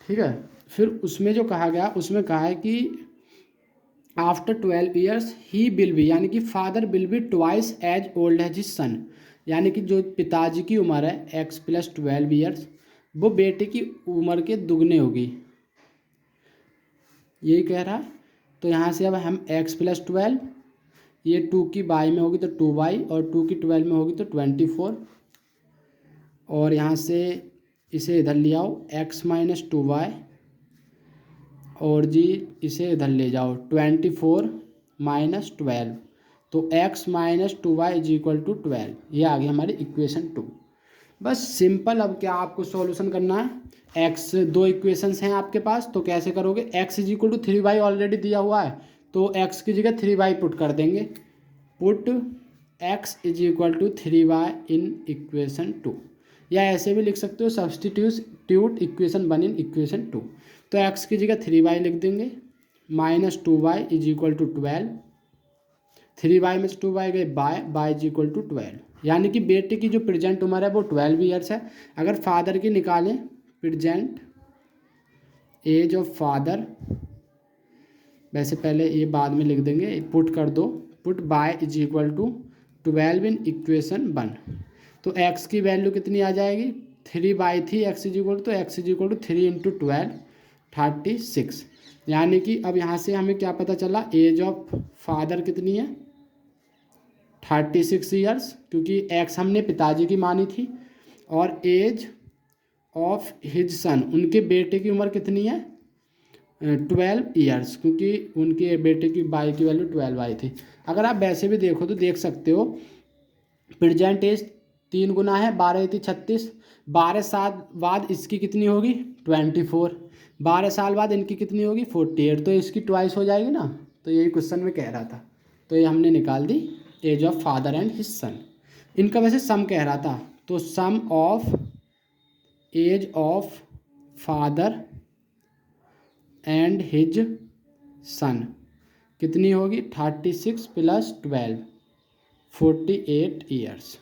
ठीक है। फिर उसमें जो कहा गया, उसमें कहा है कि after 12 years he will be, यानी कि father will be twice as old as his son, यानी कि जो पिताजी की उम्र है x + 12 ईयर्स, वो बेटे की उम्र के दुगने होगी, यही कह रहा है। तो यहाँ से अब हम x + 12, ये 2 की बाई में होगी तो 2y, और 2 की 12 में होगी तो 24, और यहाँ से इसे इधर ले आओ x - 2y, और जी इसे इधर ले जाओ 24 - 12, तो x - 2y = 12, ये आ गई हमारी इक्वेशन 2। बस सिंपल। अब क्या आपको सॉल्यूशन करना है, x दो इक्वेशंस हैं आपके पास, तो कैसे करोगे, x = 3y ऑलरेडी दिया हुआ है, तो x की जगह 3y पुट कर देंगे, put x = 3y in equation 2, या ऐसे भी लिख सकते हो सब्सटीट्यूट इक्वेशन 1 इन इक्वेशन 2। तो x की जगह 3y लिख देंगे, -2y = 12, 3y में से 2y गए y = 12, यानी कि बेटे की जो प्रेजेंट उम्र है वो 12 ईयर्स है। अगर फादर की निकालें, प्रेजेंट एज ऑफ फादर, वैसे पहले ये बाद में लिख देंगे, पुट कर दो, पुट y = 12 इन इक्वेशन 1, तो x की वैल्यू कितनी आ जाएगी, 3y थी x = तो x = 3 × 12 36, यानी कि अब यहाँ से हमें क्या पता चला, एज ऑफ फादर कितनी है 36 ईयर्स, क्योंकि x हमने पिताजी की मानी थी, और एज ऑफ हिज सन, उनके बेटे की उम्र कितनी है 12 ईयर्स, क्योंकि उनके बेटे की बाई की वैल्यू 12 आई थी। अगर आप वैसे भी देखो तो देख सकते हो, प्रेजेंट एज 3 गुना है, 12 थी 36, 12 साल बाद इसकी कितनी होगी 24, 12 साल बाद इनकी कितनी होगी 48, तो इसकी ट्वाइस हो जाएगी ना, तो यही क्वेश्चन में कह रहा था। तो ये हमने निकाल दी age of father and his son. इनका वैसे सम कह रहा था, तो sum of age of father and his son कितनी होगी 36 + 12 48 ईयर्स।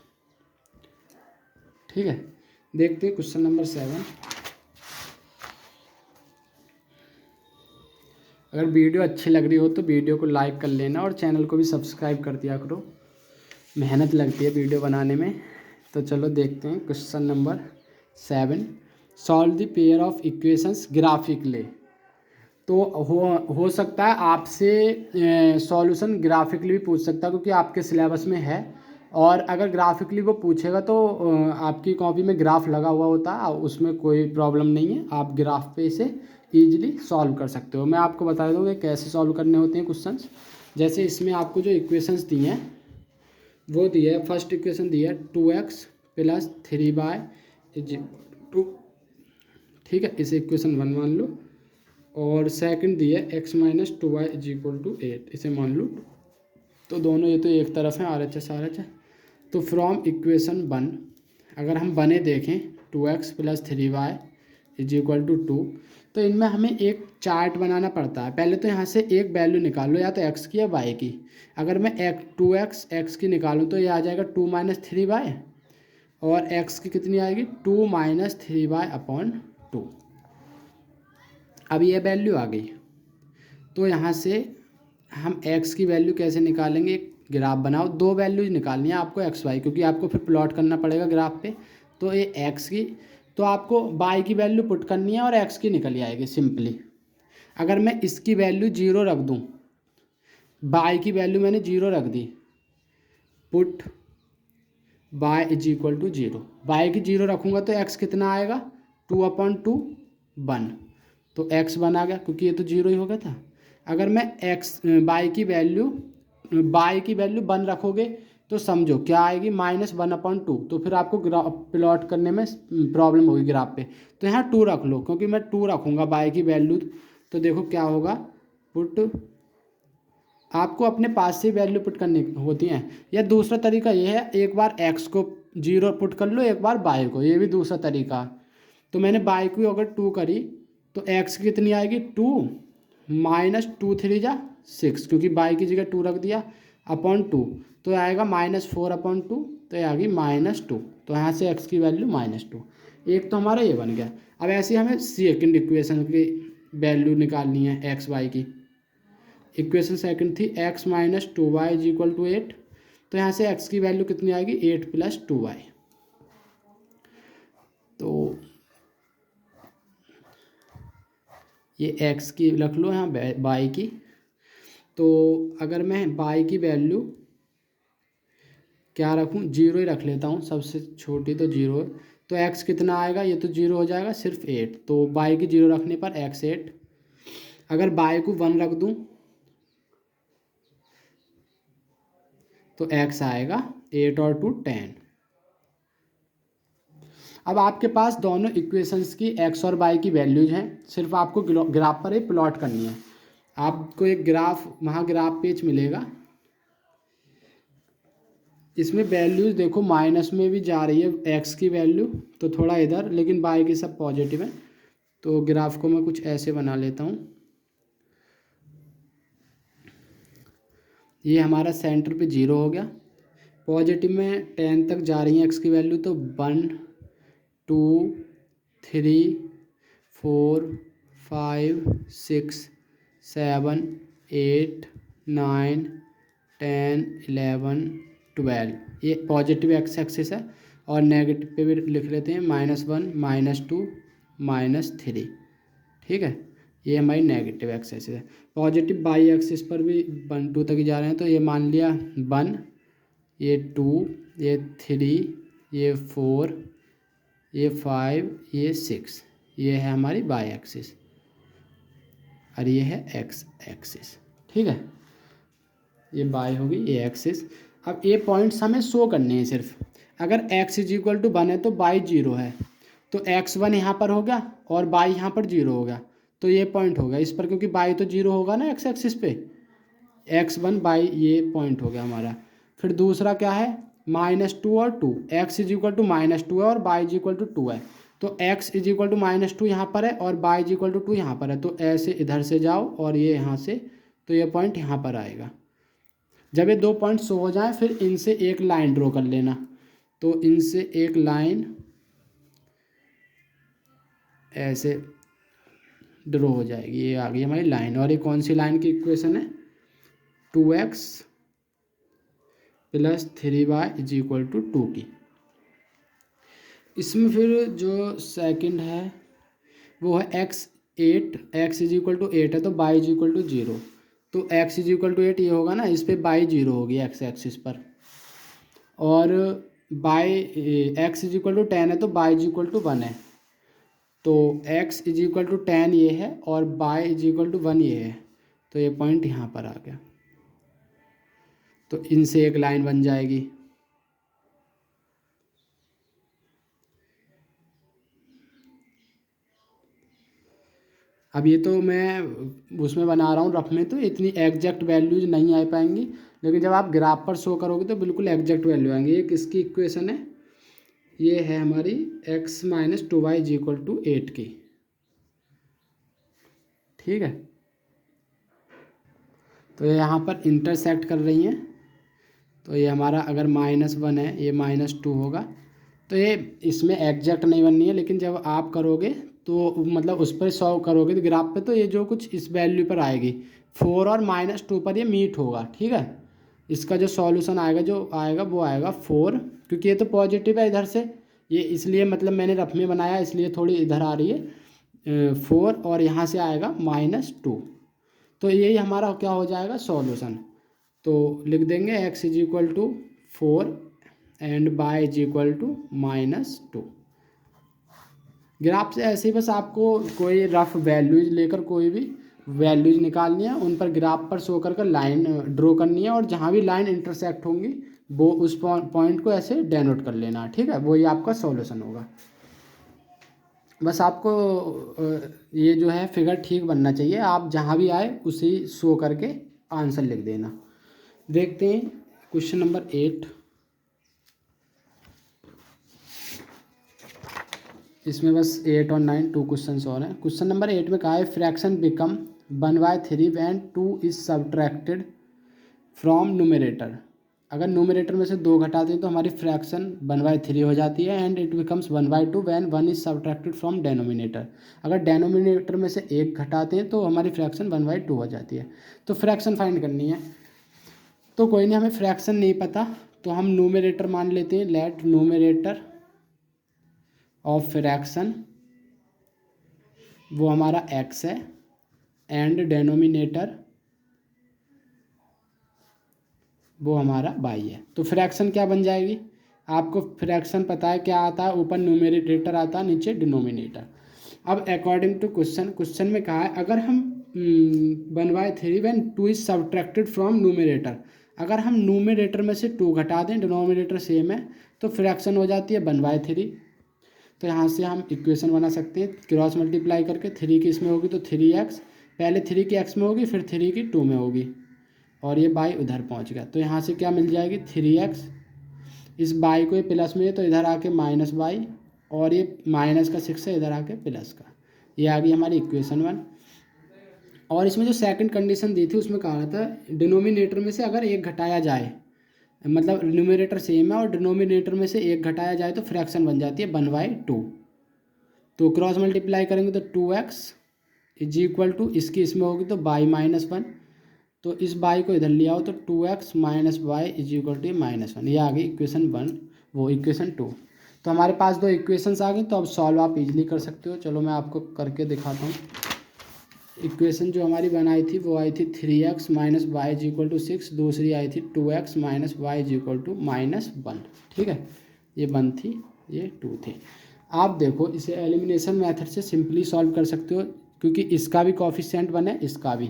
ठीक है, देखते हैं क्वेश्चन नंबर 7। अगर वीडियो अच्छी लग रही हो तो वीडियो को लाइक कर लेना, और चैनल को भी सब्सक्राइब कर दिया करो, मेहनत लगती है वीडियो बनाने में। तो चलो देखते हैं question number 7, solve the pair of equations graphically. तो हो सकता है आपसे सॉल्यूशन ग्राफिकली भी पूछ सकता है, क्योंकि आपके सिलेबस में है, और अगर ग्राफिकली वो पूछेगा तो आपकी कॉपी में ग्राफ लगा हुआ होता है, उसमें कोई प्रॉब्लम नहीं है, आप ग्राफ पे इसे ईजिली सॉल्व कर सकते हो। मैं आपको बता दूँ कि कैसे सॉल्व करने होते हैं क्वेश्चंस। जैसे इसमें आपको जो इक्वेशंस दी हैं वो दी है, फर्स्ट इक्वेशन दी है 2x + 3y = 2, ठीक है, इसे इक्वेशन 1 मान लो, और सेकंड दी है x - 2y = 8, इसे मान लो 2। तो दोनों ये तो एक तरफ है, RHS RHS। तो फ्रॉम इक्वेशन 1 अगर हम बने देखें 2x + 3y = 2, तो इनमें हमें एक चार्ट बनाना पड़ता है। पहले तो यहाँ से एक वैल्यू निकाल लो, या तो x की या y की। अगर मैं 2x x की निकालूँ तो ये आ जाएगा 2 - 3y, और x की कितनी आएगी 2 - 3y/2। अब ये वैल्यू आ गई, तो यहाँ से हम x की वैल्यू कैसे निकालेंगे, ग्राफ बनाओ, दो वैल्यूज निकालनी है आपको x y, क्योंकि आपको फिर प्लॉट करना पड़ेगा ग्राफ पे। तो ये x की, तो आपको y की वैल्यू पुट करनी है और x की निकल आएगी सिंपली। अगर मैं इसकी वैल्यू 0 रख दूँ, y की वैल्यू मैंने 0 रख दी, पुट y = 0, y की 0 रखूँगा तो x कितना आएगा 2/2 1, तो x बना गया, क्योंकि ये तो 0 ही हो गया था। अगर मैं y की वैल्यू 1 रखोगे तो समझो क्या आएगी -1/2, तो फिर आपको प्लॉट करने में प्रॉब्लम होगी ग्राफ पे। तो यहाँ 2 रख लो, क्योंकि मैं 2 रखूँगा y की वैल्यू, तो देखो क्या होगा, पुट, आपको अपने पास से वैल्यू पुट करनी होती हैं। या दूसरा तरीका ये है, एक बार x को 0 पुट कर लो, एक बार y को, ये भी दूसरा तरीका। तो मैंने y को अगर 2 करी तो x की कितनी आएगी 2 - 2 3 जा 6, क्योंकि y की जगह 2 रख दिया, /2, तो आएगा -4/2, तो ये आ गई -2। तो यहाँ से x की वैल्यू -2, एक तो हमारा ये बन गया। अब ऐसे हमें सेकंड इक्वेशन की वैल्यू निकालनी है एक्स वाई की। इक्वेशन सेकंड थी x - 2y = 8, तो यहाँ से x की वैल्यू कितनी आएगी 8 + 2y। तो ये x की रख लो यहाँ y की। तो अगर मैं y की वैल्यू क्या रखूँ, 0 ही रख लेता हूँ, सबसे छोटी तो 0 है। तो x कितना आएगा, ये तो 0 हो जाएगा, सिर्फ 8। तो y की 0 रखने पर x 8। अगर y को 1 रख दूँ तो x आएगा 8 और 2 10। अब आपके पास दोनों इक्वेशंस की x और y की वैल्यूज हैं, सिर्फ आपको ग्राफ पर ही प्लॉट करनी है। आपको एक ग्राफ वहाँ ग्राफ पेज मिलेगा, इसमें वैल्यूज देखो माइनस में भी जा रही है x की वैल्यू, तो थोड़ा इधर, लेकिन y की सब पॉजिटिव है। तो ग्राफ को मैं कुछ ऐसे बना लेता हूँ। ये हमारा सेंटर पे 0 हो गया, पॉजिटिव में 10 तक जा रही है x की वैल्यू, तो 1 2 3 4 5 6 7 8 9 10 11 12, ये पॉजिटिव एक्स एक्सिस है। और नेगेटिव पे भी लिख लेते हैं -1 -2 -3, ठीक है। ये हमारी नेगेटिव एक्स एक्सिस है। पॉजिटिव बाई एक्सिस पर भी 1 2 तक ही जा रहे हैं, तो ये मान लिया 1, ये 2, ये 3, ये 4, ये 5, ये 6, ये है हमारी बाई एक्सिस, और ये है एक्स एक्सिस, ठीक है। ये बाई होगी, ये एक्सिस। अब ये पॉइंट्स हमें शो करने हैं सिर्फ। अगर x = 1 है तो y 0 है, तो x1 यहाँ पर हो गया और y यहाँ पर 0 हो गया, तो ये पॉइंट हो गया इस पर, क्योंकि y तो 0 होगा ना x एक्सिस पे। x1 y ये पॉइंट हो गया हमारा। फिर दूसरा क्या है, -2 और 2, x = -2 है और y = 2 है, तो x = -2 यहाँ पर है और y = 2 यहाँ पर है, तो ऐसे इधर से जाओ और ये यहाँ से, तो ये पॉइंट यहाँ पर आएगा। जब ये 2 पॉइंट शो हो जाएं, फिर इनसे एक लाइन ड्रॉ कर लेना। तो इनसे एक लाइन ऐसे ड्रॉ हो जाएगी, ये आ गई हमारी लाइन। और ये कौन सी लाइन की इक्वेशन है, 2x + 3y = 2 की। इसमें फिर जो सेकंड है वो है x 8 = 8 है, तो y = 0। तो x = 8 ये होगा ना, इस पर y 0 होगी x एक्सिस पर। और x = 10 है तो y = 1 है, तो x = 10 ये है और y = 1 ये है, तो ये पॉइंट यहाँ पर आ गया। तो इनसे एक लाइन बन जाएगी। अब ये तो मैं उसमें बना रहा हूँ रफ में, तो इतनी एग्जैक्ट वैल्यूज नहीं आ पाएंगी, लेकिन जब आप ग्राफ पर शो करोगे तो बिल्कुल एग्जैक्ट वैल्यू आएंगी। ये किसकी इक्वेशन है, ये है हमारी x - 2y = 8 की, ठीक है। तो ये यहाँ पर इंटरसेक्ट कर रही हैं, तो ये हमारा अगर -1 है, ये -2 होगा, तो ये इसमें एग्जैक्ट नहीं बननी है, लेकिन जब आप करोगे तो मतलब उस पर सॉल्व करोगे तो ग्राफ पे, तो ये जो कुछ इस वैल्यू पर आएगी 4 और -2 पर ये मीट होगा, ठीक है। इसका जो सॉल्यूशन आएगा, जो आएगा वो आएगा 4, क्योंकि ये तो पॉजिटिव है इधर से, ये इसलिए मतलब मैंने रफ में बनाया, इसलिए थोड़ी इधर आ रही है 4, और यहाँ से आएगा -2। तो यही हमारा क्या हो जाएगा सॉल्यूशन। तो लिख देंगे x = 4 एंड y = -2। ग्राफ से ऐसे ही बस आपको कोई रफ वैल्यूज लेकर कोई भी वैल्यूज निकालनी है, उन पर ग्राफ पर शो कर लाइन ड्रॉ करनी है, और जहाँ भी लाइन इंटरसेक्ट होंगी वो उस पॉइंट को ऐसे डेनोट कर लेना, ठीक है। वही आपका सॉल्यूशन होगा। बस आपको ये जो है फिगर ठीक बनना चाहिए, आप जहाँ भी आए उसी शो करके आंसर लिख देना। देखते हैं क्वेश्चन नंबर 8। इसमें बस 8 और 9 2 क्वेश्चन और हैं। क्वेश्चन नंबर 8 में कहा है fraction become 1/3 when 2 is subtracted from numerator अगर न्यूमरेटर में से 2 घटाते हैं तो हमारी फ्रैक्शन 1/3 हो जाती है and it becomes 1/2 when 1 is subtracted from denominator. अगर डेनोमिनेटर में से 1 घटाते हैं तो हमारी फ्रैक्शन 1/2 हो जाती है। तो फ्रैक्शन फाइंड करनी है, तो कोई नहीं, हमें फ्रैक्शन नहीं पता तो हम न्यूमरेटर मान लेते हैं। लेट न्यूमरेटर ऑफ फ्रैक्शन वो हमारा x है एंड डेनोमिनेटर वो हमारा y है। तो फ्रैक्शन क्या बन जाएगी, आपको फ्रैक्शन पता है क्या आता है, ऊपर न्यूमरेटर आता है, नीचे डिनोमिनेटर। अब अकॉर्डिंग टू क्वेश्चन में कहा है अगर हम 1/3 when 2 is subtracted from numerator, अगर हम न्यूमरेटर में से 2 घटा दें, डिनोमिनेटर सेम है, तो फ्रैक्शन हो जाती है 1/3। तो यहाँ से हम इक्वेशन बना सकते हैं क्रॉस मल्टीप्लाई करके, 3 की इसमें होगी तो 3x, पहले 3 की x में होगी फिर 3 की 2 में होगी, और ये बाई उधर पहुँच गया। तो यहाँ से क्या मिल जाएगी 3x, इस बाई को ये प्लस में है तो इधर आके माइनस बाई, और ये माइनस का 6 है इधर आके प्लस का। ये आ गई हमारी इक्वेशन 1। और इसमें जो सेकंड कंडीशन दी थी उसमें कहा था डिनोमिनेटर में से अगर 1 घटाया जाए, मतलब न्यूमरेटर सेम है और डिनोमिनेटर में से 1 घटाया जाए तो फ्रैक्शन बन जाती है 1/2। तो क्रॉस मल्टीप्लाई करेंगे तो 2x इज इक्वल टू, इसकी इसमें होगी तो बाई -1, तो इस बाई को इधर ले आओ तो 2x minus y is equal to -1। ये आ गई इक्वेशन 1, वो इक्वेशन 2। तो हमारे पास 2 इक्वेशंस आ गई, तो अब सॉल्व आप इजीली कर सकते हो। चलो मैं आपको करके दिखाता हूँ। इक्वेशन जो हमारी बनाई थी वो आई थी 3x minus y is equal to 6, दूसरी आई थी 2x minus y is equal to -1। ठीक है, ये 1 थी, ये 2 थी। आप देखो इसे एलिमिनेशन मेथड से सिंपली सॉल्व कर सकते हो, क्योंकि इसका भी कोफिशिएंट 1 है, इसका भी।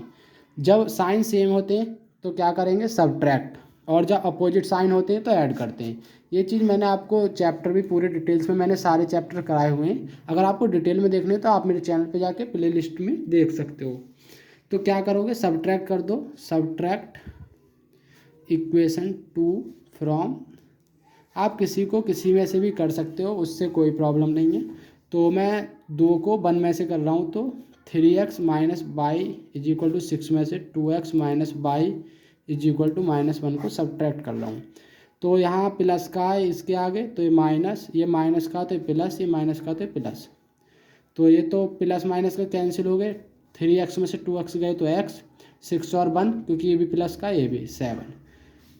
जब साइन सेम होते हैं तो क्या करेंगे, सब्ट्रैक्ट, और जब अपोजिट साइन होते हैं तो ऐड करते हैं। ये चीज़ मैंने आपको चैप्टर भी पूरे डिटेल्स में, मैंने सारे चैप्टर कराए हुए हैं। अगर आपको डिटेल में देखने तो आप मेरे चैनल पे जाके प्ले लिस्ट में देख सकते हो। तो क्या करोगे, सब्ट्रैक्ट कर दो, सब्ट्रैक्ट इक्वेशन 2 फ्रॉम, आप किसी को किसी में से भी कर सकते हो, उससे कोई प्रॉब्लम नहीं है। तो मैं 2 को 1 में से कर रहा हूँ, तो 3x minus y is equal to 6 में से 2x minus y is equal to -1 को सब्ट्रैक्ट कर रहा हूँ। तो यहाँ प्लस का है इसके आगे, तो ये माइनस, ये माइनस का तो ये प्लस, ये माइनस का तो ये प्लस, तो ये तो प्लस माइनस का कैंसिल हो गए। 3x में से 2x गए तो x, 6 और 1, क्योंकि ये भी प्लस का ये भी 7,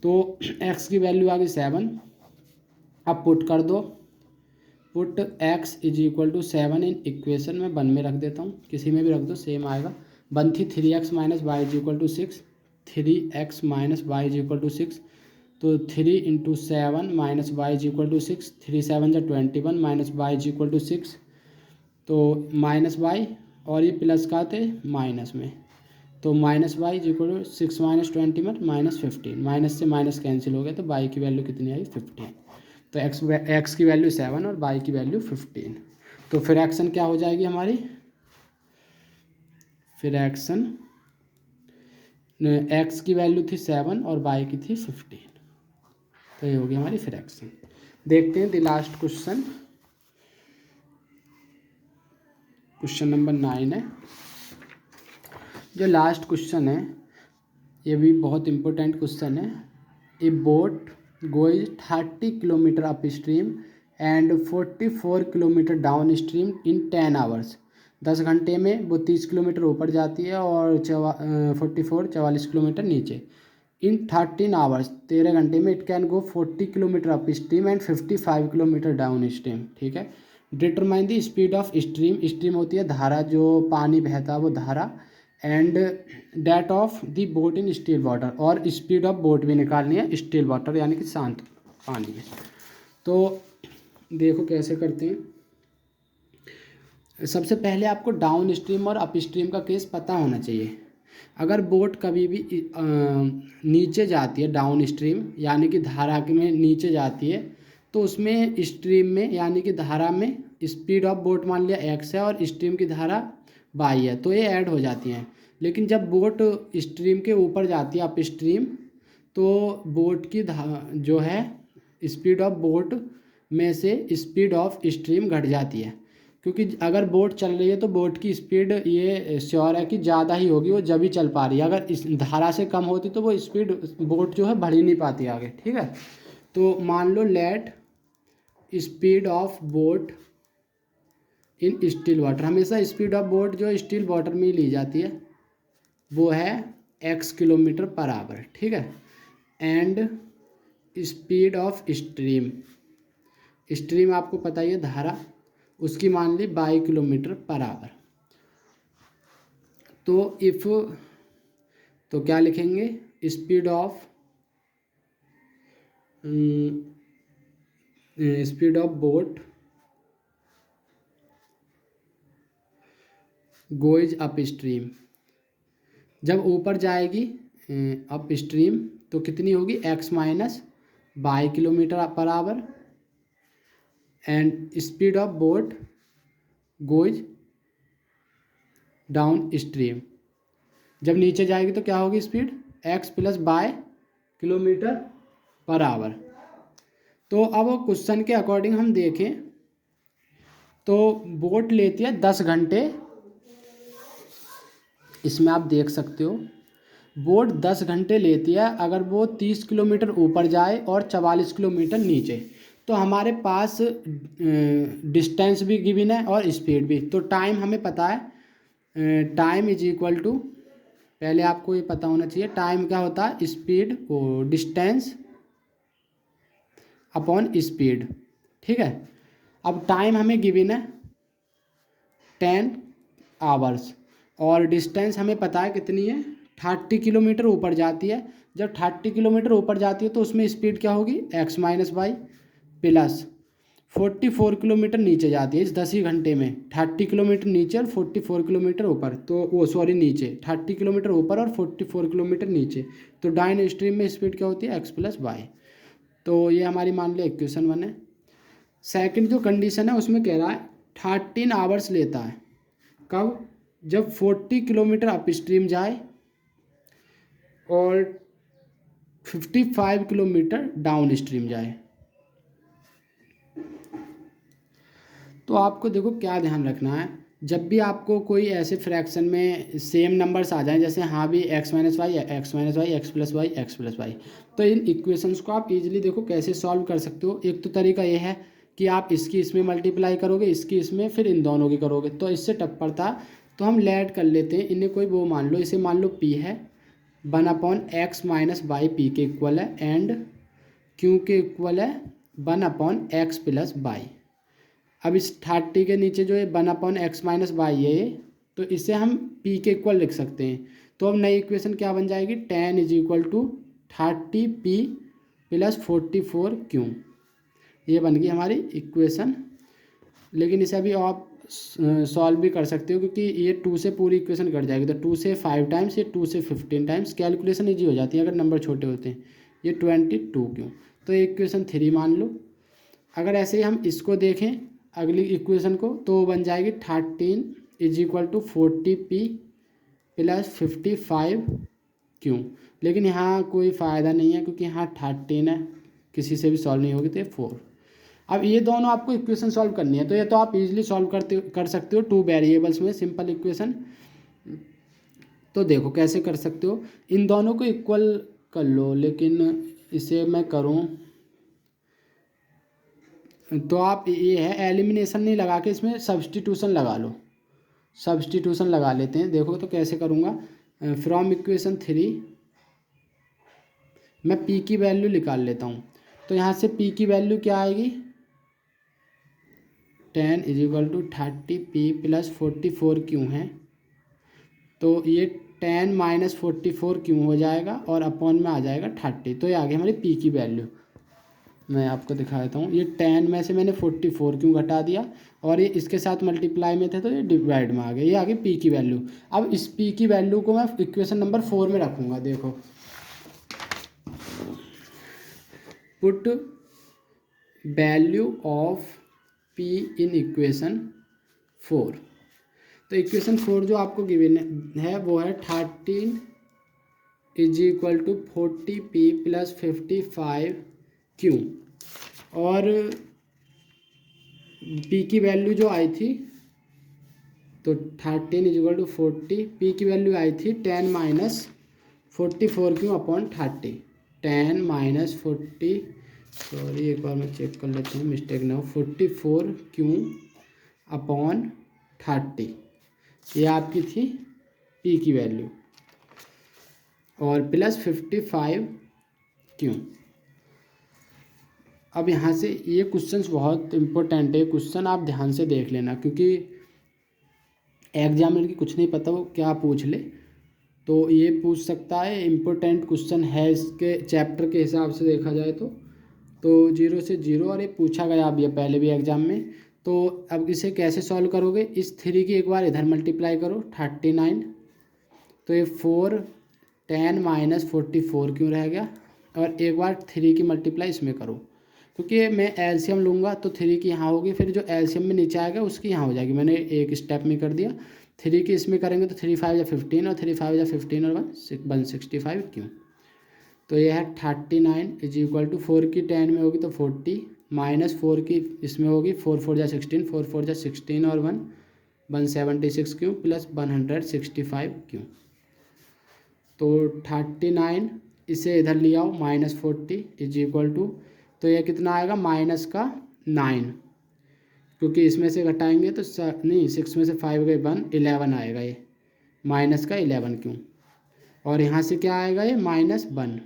तो x की वैल्यू आ गई 7। अब पुट कर दो, put x is equal to 7 in equation में 1 में रख देता हूँ, किसी में भी रख दो सेम आएगा। 1 थी 3x minus y is equal to 6, 3x minus y is equal to 6, तो 3 into 7 minus y is equal to 6, 3 7 जा 21 minus y is equal to 6, तो माइनस वाई, और ये प्लस का थे माइनस में, तो minus y is equal to 6 minus 21 minus 15, minus से माइनस कैंसिल हो गया, तो वाई की वैल्यू कितनी आई 15। तो एक्स की वैल्यू 7 और वाई की वैल्यू 15। तो फिर एक्शन क्या हो जाएगी हमारी, फिर एक्शन एक्स की वैल्यू थी 7 और वाई की थी 15, तो ये होगी हमारी फिर एक्शन। देखते हैं the last question, question number 9 है। जो लास्ट क्वेश्चन है ये भी बहुत इंपॉर्टेंट क्वेश्चन है। ए boat goes 30 kilometre up stream and 44 kilometre down stream in 10 hours. 10 घंटे में वो 30 किलोमीटर ऊपर जाती है और 44 किलोमीटर नीचे। इन 13 आवर्स, 13 घंटे में it can go 40 kilometre up stream and 55 kilometre down stream. ठीक है, determine the speed of stream, stream होती है धारा, जो पानी बहता है वो धारा, and that of the boat in still water, और स्पीड ऑफ बोट भी निकालनी है स्टिल वाटर यानी कि शांत पानी में। तो देखो कैसे करते हैं। सबसे पहले आपको डाउन स्ट्रीम और अप स्ट्रीम का केस पता होना चाहिए। अगर बोट कभी भी नीचे जाती है, डाउन स्ट्रीम यानी कि धारा में नीचे जाती है, तो उसमें स्ट्रीम में यानी कि धारा में स्पीड ऑफ बोट मान लिया x है और स्ट्रीम की धारा y है, तो ये ऐड हो जाती हैं। लेकिन जब बोट स्ट्रीम के ऊपर जाती है अप स्ट्रीम, तो बोट की जो है स्पीड ऑफ बोट में से स्पीड ऑफ स्ट्रीम घट जाती है। क्योंकि अगर बोट चल रही है तो बोट की स्पीड ये श्योर है कि ज़्यादा ही होगी, वो जब ही चल पा रही है। अगर इस धारा से कम होती तो वो स्पीड बोट जो है बढ़ ही नहीं पाती आगे, ठीक है। तो मान लो let speed of boat in still water, हमेशा स्पीड ऑफ बोट जो स्टिल वाटर में ही ली जाती है, वो है x किलोमीटर पर आवर, ठीक है। And speed of stream, stream आपको पता ही है धारा, उसकी मान ली 22 किलोमीटर पर आवर। तो इफ़, तो क्या लिखेंगे, speed of boat goes up stream, जब ऊपर जाएगी अप स्ट्रीम तो कितनी होगी, x minus 22 kilometre per hour. And speed of boat goes down stream, जब नीचे जाएगी तो क्या होगी speed, x plus 22 kilometre per hour. तो अब क्वेश्चन के अकॉर्डिंग हम देखें तो बोट लेती है 10 घंटे, इसमें आप देख सकते हो बोट 10 घंटे लेती है अगर वो 30 किलोमीटर ऊपर जाए और 44 किलोमीटर नीचे। तो हमारे पास डिस्टेंस भी गिवन है और स्पीड भी। तो टाइम हमें पता है, टाइम इज इक्वल टू, पहले आपको ये पता होना चाहिए टाइम क्या होता है, स्पीड वो डिस्टेंस अपॉन स्पीड, ठीक है। अब टाइम हमें गिवन है 10 आवर्स और डिस्टेंस हमें पता है कितनी है, 30 किलोमीटर ऊपर जाती है। जब 30 किलोमीटर ऊपर जाती है तो उसमें स्पीड क्या होगी, x माइनस 22 प्लस 44 किलोमीटर नीचे जाती है इस 10 ही घंटे में, 30 किलोमीटर नीचे और 44 किलोमीटर ऊपर, तो वो सॉरी नीचे 30 किलोमीटर ऊपर और 44 किलोमीटर नीचे। तो डाउन स्ट्रीम में स्पीड क्या होती है, x प्लस 22। तो ये हमारी मान लो इक्वेशन 1 है। सेकंड जो कंडीशन है उसमें कह रहा है 13 आवर्स लेता है, कब, जब 40 किलोमीटर अप स्ट्रीम जाए और 55 किलोमीटर डाउन स्ट्रीम जाए। तो आपको देखो क्या ध्यान रखना है, जब भी आपको कोई ऐसे फ्रैक्शन में सेम नंबर्स आ जाएं, जैसे हाँ भी x minus y, x minus y, x plus y, x plus y, तो इन इक्वेशंस को आप इजीली देखो कैसे सॉल्व कर सकते हो। एक तो तरीका ये है कि आप इसकी इसमें मल्टीप्लाई करोगे, इसकी इसमें, फिर इन दोनों की करोगे, तो इससे टप पड़ता। तो हम लेट कर लेते हैं इन्हें, कोई वो मान लो, इसे मान लो p है, 1/x माइनस बाई पी के इक्वल है, एंड q के इक्वल है 1/x प्लस बाई। अब इस 30 के नीचे जो है 1/x माइनस बाई है ये, तो इसे हम p के इक्वल लिख सकते हैं। तो अब नई इक्वेशन क्या बन जाएगी, 10 is equal to 30p plus 44q, ये बन गई हमारी इक्वेशन। लेकिन इसे अभी आप सॉल्व भी कर सकते हो, क्योंकि ये 2 से पूरी इक्वेशन कट जाएगी, तो 2 से 5 टाइम्स, ये 2 से 15 टाइम्स, कैलकुलेशन ईजी हो जाती है अगर नंबर छोटे होते हैं। ये 22 क्यों, तो इक्वेशन 3 मान लो। अगर ऐसे ही हम इसको देखें अगली इक्वेशन को, तो बन जाएगी 13 is equal to 40p plus 55q। लेकिन यहाँ कोई फ़ायदा नहीं है क्योंकि यहाँ 13 है, किसी से भी सॉल्व नहीं होगी, तो ये 4। अब ये दोनों आपको इक्वेशन सॉल्व करनी है, तो ये तो आप इजीली सॉल्व कर सकते हो 2 वेरिएबल्स में सिंपल इक्वेशन। तो देखो कैसे कर सकते हो, इन दोनों को इक्वल कर लो, लेकिन इसे मैं करूँ तो आप ये है एलिमिनेशन नहीं लगा के इसमें सब्सटीट्यूशन लगा लो। सब्सटीट्यूशन लगा लेते हैं, देखो तो कैसे करूँगा, फ्रॉम इक्वेशन 3 मैं p की वैल्यू निकाल लेता हूँ। तो यहाँ से p की वैल्यू क्या आएगी, 10 is equal to 30p plus 44q है, तो ये 10 माइनस 44q हो जाएगा और अपॉन में आ जाएगा 30। तो ये आ गई हमारी p की वैल्यू। मैं आपको दिखा देता हूँ, ये 10 में से मैंने 44 घटा दिया और ये इसके साथ मल्टीप्लाई में थे तो ये डिवाइड में आ गया, ये आ गई पी की वैल्यू। अब इस पी की वैल्यू को मैं इक्वेशन नंबर 4 में रखूँगा। देखो, put value of P in equation 4। तो इक्वेशन 4 जो आपको गिवन है वो है 13 is equal to 40p plus 55q, और p की वैल्यू जो आई थी तो 13 इजिकल टू 40, पी की वैल्यू आई थी 10 माइनस 44 क्यों अपॉन 30, 10 माइनस 40, सॉरी एक बार मैं चेक कर लेता हूँ मिस्टेक ना हो, 44 क्यों अपॉन 30, ये आपकी थी पी की वैल्यू, और प्लस 55 क्यों। अब यहाँ से ये क्वेश्चंस बहुत इंपॉर्टेंट है, क्वेश्चन आप ध्यान से देख लेना, क्योंकि एग्जामिनर की कुछ नहीं पता वो क्या पूछ ले, तो ये पूछ सकता है, इम्पोर्टेंट क्वेश्चन है इसके चैप्टर के हिसाब से देखा जाए तो 0 से 0, और ये पूछा गया अब ये पहले भी एग्जाम में। तो अब इसे कैसे सॉल्व करोगे, इस 3 की एक बार इधर मल्टीप्लाई करो 39, तो ये 4 10 माइनस 44 क्यों रह गया, और एक बार 3 की मल्टीप्लाई इसमें करो, क्योंकि मैं एलसीएम लूँगा तो 3 की यहाँ होगी, फिर जो एलसीएम में नीचे आएगा उसकी यहाँ हो जाएगी, मैंने एक स्टेप में कर दिया। 3 की इसमें करेंगे तो 3 5 या 15, और 3 5 या 15 और 165 क्यों। तो ये है 39 इज इक्वल टू 4 की 10 में होगी तो 40, माइनस 4 की इसमें होगी 4 4 जा 16, 4 4 जा 16 और 176 क्यों, प्लस 165 क्यों। तो 39 इसे इधर ले आओ, माइनस 40 इज इक्वल टू, तो ये कितना आएगा माइनस का 9, क्योंकि इसमें से घटाएंगे तो नहीं 6 में से 5 गए 1, 11 आएगा, ये माइनस का 11 क्यों, और यहाँ से क्या आएगा ये माइनस 1,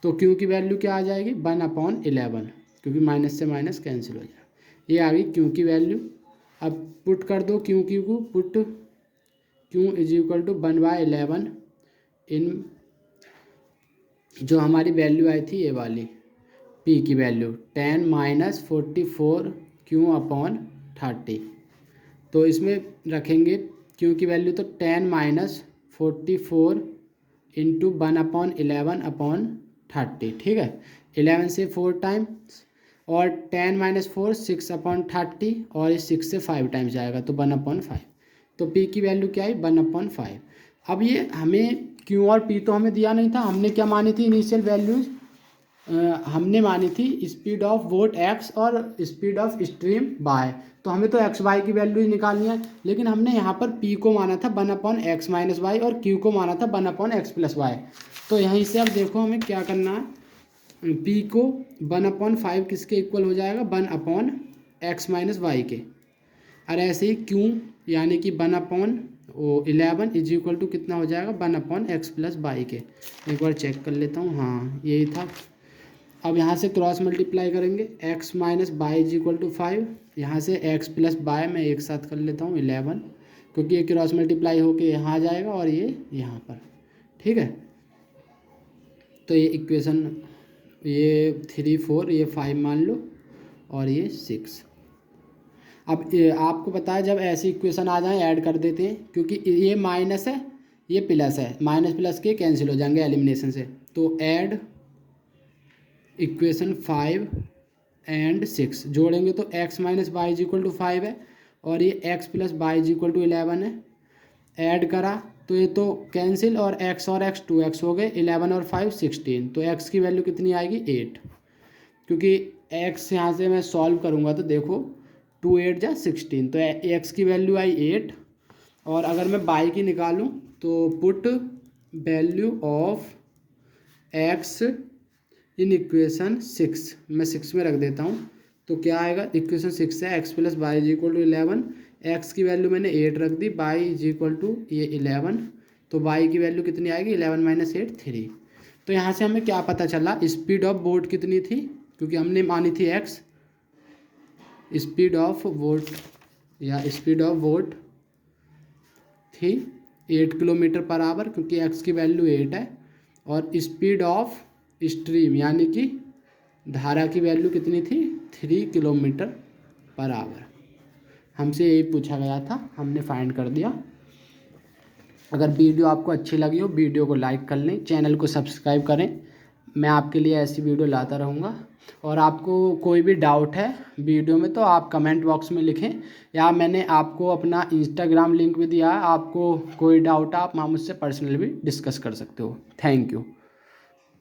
तो क्यू की वैल्यू क्या आ जाएगी 1/11, क्योंकि माइनस से माइनस कैंसिल हो जाएगा, ये आ गई क्यू की वैल्यू। अब पुट कर दो क्यू को, put q is equal to 1/11 in जो हमारी वैल्यू आई थी ये वाली पी की वैल्यू 10 माइनस 44 क्यू अपॉन 30, तो इसमें रखेंगे क्यू की वैल्यू तो 10 माइनस 44 इंटू 1/11 अपॉन 30, ठीक है, 11 से 4 टाइम्स, और 10 माइनस 4 6/30, और इस 6 से 5 टाइम्स जाएगा तो 1/5, तो पी की वैल्यू क्या आई 1/5। अब ये हमें क्यू और पी तो हमें दिया नहीं था, हमने क्या मानी थी इनिशियल वैल्यूज, हमने मानी थी स्पीड ऑफ बोट एक्स और स्पीड ऑफ स्ट्रीम वाई, तो हमें तो एक्स वाई की वैल्यूज निकालनी है, लेकिन हमने यहाँ पर पी को माना था 1/x माइनस वाई और क्यू को माना था 1/x प्लस वाई। तो यहीं से अब देखो हमें क्या करना है, पी को 1/5 किसके इक्वल हो जाएगा 1/x माइनस वाई के, और ऐसे ही क्यू यानी कि 1/11 इज इक्वल टू कितना हो जाएगा 1/x प्लस वाई के। एक बार चेक कर लेता हूँ, हाँ यही था। अब यहाँ से क्रॉस मल्टीप्लाई करेंगे, x minus y is equal to 5, यहाँ से x प्लस वाई मैं एक साथ कर लेता हूँ 11, क्योंकि ये क्रॉस मल्टीप्लाई होके यहाँ आ जाएगा और ये यहाँ पर, ठीक है। तो ये इक्वेशन, ये 3 4 ये 5 मान लो, और ये 6। अब आपको पता है जब ऐसी इक्वेशन आ जाए ऐड कर देते हैं, क्योंकि ये माइनस है ये प्लस है, माइनस प्लस के कैंसिल हो जाएंगे एलिमिनेशन से, तो ऐड इक्वेशन 5 एंड 6 जोड़ेंगे तो x minus y is equal to 5 है, और ये x plus y is equal to 11 है, ऐड करा तो ये तो कैंसिल, और x और x 2x हो गए, 11 और 5 16, तो x की वैल्यू कितनी आएगी 8, क्योंकि x यहाँ से मैं सॉल्व करूँगा तो देखो 2 8 जा 16, तो x की वैल्यू आई 8, और अगर मैं y की निकालूँ तो put value of x in equation 6, मैं 6 में रख देता हूँ, तो क्या आएगा इक्वेशन 6 है x plus y is equal to 11, x की वैल्यू मैंने 8 रख दी, y इज इक्वल टू ये 11, तो y की वैल्यू कितनी आएगी 11 माइनस 8 3। तो यहाँ से हमें क्या पता चला स्पीड ऑफ बोट कितनी थी, क्योंकि हमने मानी थी x, स्पीड ऑफ बोट या स्पीड ऑफ बोट थी 8 किलोमीटर पर आवर, क्योंकि x की वैल्यू 8 है, और स्पीड ऑफ स्ट्रीम यानी कि धारा की वैल्यू कितनी थी 3 किलोमीटर पर आवर। हमसे यही पूछा गया था, हमने फाइंड कर दिया। अगर वीडियो आपको अच्छी लगी हो वीडियो को लाइक कर लें, चैनल को सब्सक्राइब करें, मैं आपके लिए ऐसी वीडियो लाता रहूँगा। और आपको कोई भी डाउट है वीडियो में तो आप कमेंट बॉक्स में लिखें, या मैंने आपको अपना इंस्टाग्राम लिंक भी दिया है, आपको कोई डाउट है आप मुझसे पर्सनली भी डिस्कस कर सकते हो। Thank you.